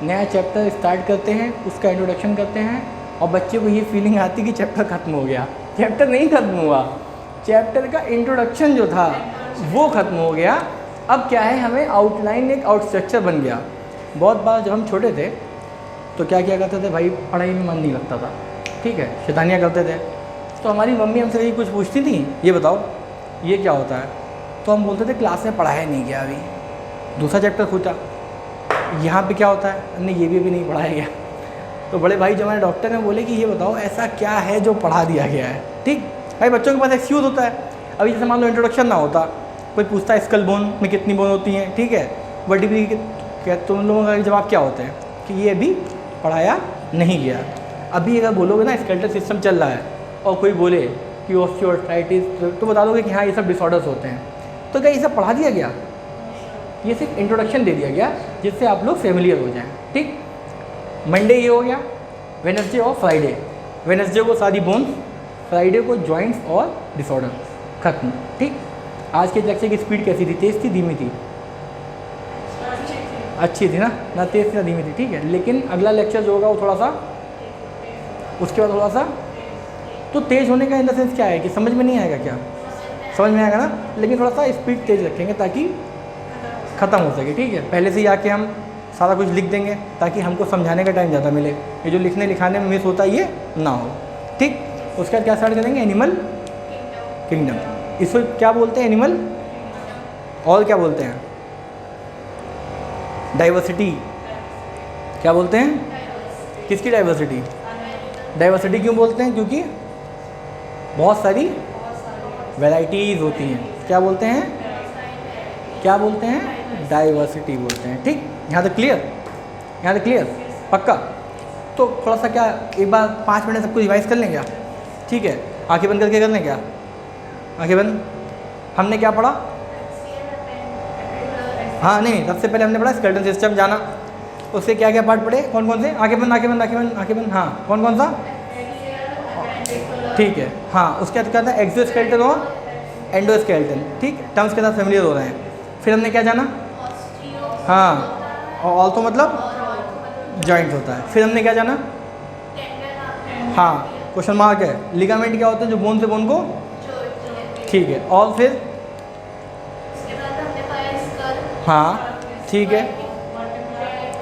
नया चैप्टर स्टार्ट करते हैं, उसका इंट्रोडक्शन करते हैं, और बच्चे को ये फीलिंग आती कि चैप्टर ख़त्म हो गया। चैप्टर नहीं ख़त्म हुआ, चैप्टर का इंट्रोडक्शन जो था वो ख़त्म हो गया। अब क्या है, हमें आउटलाइन, एक आउट स्ट्रक्चर बन गया। बहुत बार जब हम छोटे थे तो क्या किया करते थे भाई, पढ़ाई में मन नहीं लगता था, ठीक है, शैतानियाँ करते थे, तो हमारी मम्मी हमसे यही कुछ पूछती थी, ये बताओ ये क्या होता है, तो हम बोलते थे क्लास में पढ़ाया नहीं गया, अभी दूसरा चैप्टर पूछा, यहाँ पे क्या होता है, हमने ये भी नहीं पढ़ाया गया। तो बड़े भाई जो हमारे डॉक्टर हैं बोले कि ये बताओ ऐसा क्या है जो पढ़ा दिया गया है। ठीक भाई, बच्चों के पास एक्सक्यूज़ होता है। अभी जैसे मान लो इंट्रोडक्शन ना होता, कोई पूछता है स्कल बोन में कितनी बोन होती हैं, ठीक है, वर्टिब्री क्या, तो उन लोगों का जवाब क्या होता है कि ये अभी पढ़ाया नहीं गया। अभी अगर बोलोगे ना स्केलेटल सिस्टम चल रहा है और कोई बोले कि ऑस्टियोआर्थराइटिस, तो बता दोगे कि हाँ ये सब डिसऑर्डर्स होते हैं। तो क्या ये सब पढ़ा दिया गया? ये सिर्फ इंट्रोडक्शन दे दिया गया जिससे आप लोग फेमिलियर हो जाएं। ठीक, मंडे ये हो गया, वेडनेसडे और फ्राइडे। वेडनेसडे को सारी बोन्स, फ्राइडे को जॉइंट्स और डिसऑर्डर, खत्म। ठीक, आज के लेक्चर की स्पीड कैसी थी, तेज़ थी धीमी थी? अच्छी थी ना तेज़ थी ना धीमी थी, ठीक है। लेकिन अगला लेक्चर जो होगा वो थोड़ा सा, उसके बाद थोड़ा सा, तो तेज़ होने का इन द सेंस क्या है कि समझ में नहीं आएगा क्या, समझ में आएगा ना, लेकिन थोड़ा सा स्पीड तेज़ रखेंगे ताकि ख़त्म हो सके, ठीक है। पहले से ही आके हम सारा कुछ लिख देंगे ताकि हमको समझाने का टाइम ज़्यादा मिले, ये जो लिखने लिखाने में मिस होता है ये ना हो, ठीक। उसके बाद क्या स्टार्ट करेंगे, एनिमल किंगडम। इसको क्या बोलते हैं, एनिमल, और क्या बोलते हैं, डाइवर्सिटी। क्या बोलते हैं, किसकी डाइवर्सिटी, डाइवर्सिटी क्यों बोलते हैं, क्योंकि बहुत सारी वैराइटीज़ होती हैं। क्या बोलते हैं, क्या बोलते हैं, डाइवर्सिटी बोलते हैं, ठीक। यहाँ तक क्लियर, यहाँ तक क्लियर, पक्का। तो थोड़ा सा क्या एक बार 5 मिनट सबको रिवाइज कर लें क्या, ठीक है। आंखें बंद करके कर लें क्या, आंखें बंद। हमने क्या पढ़ा, हाँ नहीं, सबसे पहले हमने पढ़ा स्केलेटन सिस्टम जाना, उससे क्या क्या पार्ट पढ़े, कौन कौन से, आंखें बंद, आंखें बंद, आंखें बंद, आंखें बंद, हाँ कौन कौन सा, ठीक है। हाँ उसके बाद क्या था, एक्सोस्केलेटन और एंडोस्केलेटन, ठीक। टर्म्स के साथ फेमिलियर हो रहे हैं। फिर हमने क्या जाना, हाँ, और ऑल्थो मतलब जॉइंट होता है। फिर हमने क्या जाना, हाँ क्वेश्चन मार्क है, लिगामेंट क्या होता है, जो बोन से बोन को, ठीक है। और फिर हाँ ठीक है,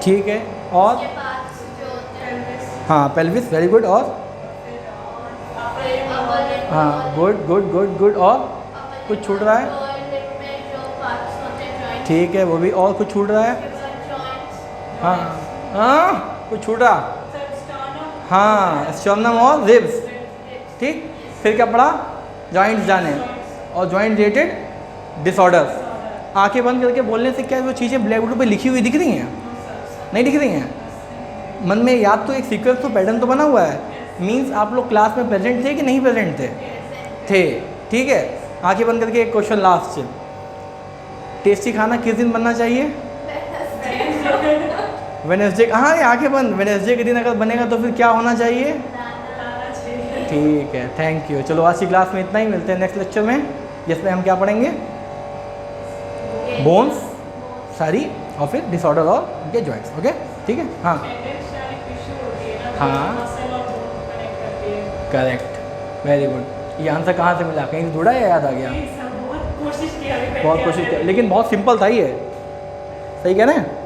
ठीक है। और हाँ पेल्विस, वेरी गुड। और हाँ गुड गुड गुड गुड। और कुछ छूट रहा है, ठीक है वो भी। और कुछ छूट रहा है, हाँ हाँ कुछ छूट रहा, हाँ स्टर्नम और रिब्स, ठीक। फिर क्या पढ़ा, जॉइंट्स जाने और जॉइंट रिलेटेड डिसऑर्डर्स। आंखें बंद करके बोलने से क्या वो चीज़ें ब्लैक बोर्ड पे लिखी हुई दिख रही हैं, नहीं दिख रही हैं, मन में याद तो एक सीक्वेंस तो पैटर्न तो बना हुआ है। मींस आप लोग क्लास में प्रेजेंट थे कि नहीं प्रेजेंट थे, ठीक है। आंखें बंद करके एक क्वेश्चन लास्ट, टेस्टी खाना किस दिन बनना चाहिए, वेडनेसडे। हाँ ये आंखें बंद, वेडनेसडे के दिन अगर बनेगा तो फिर क्या होना चाहिए, ठीक है। Thank you. चलो आज की क्लास में इतना ही, मिलते हैं नेक्स्ट लेक्चर में जिसमें हम क्या पढ़ेंगे, बोन्स सारी, और फिर डिसऑर्डर और उनके जॉइंट्स, ओके ठीक है। हाँ हाँ करेक्ट, वेरी गुड। ये आंसर कहाँ से मिला, कहीं से ढूंढा या याद आ गया, बहुत कोशिश किया, लेकिन बहुत सिंपल था ये, सही कह रहे हैं।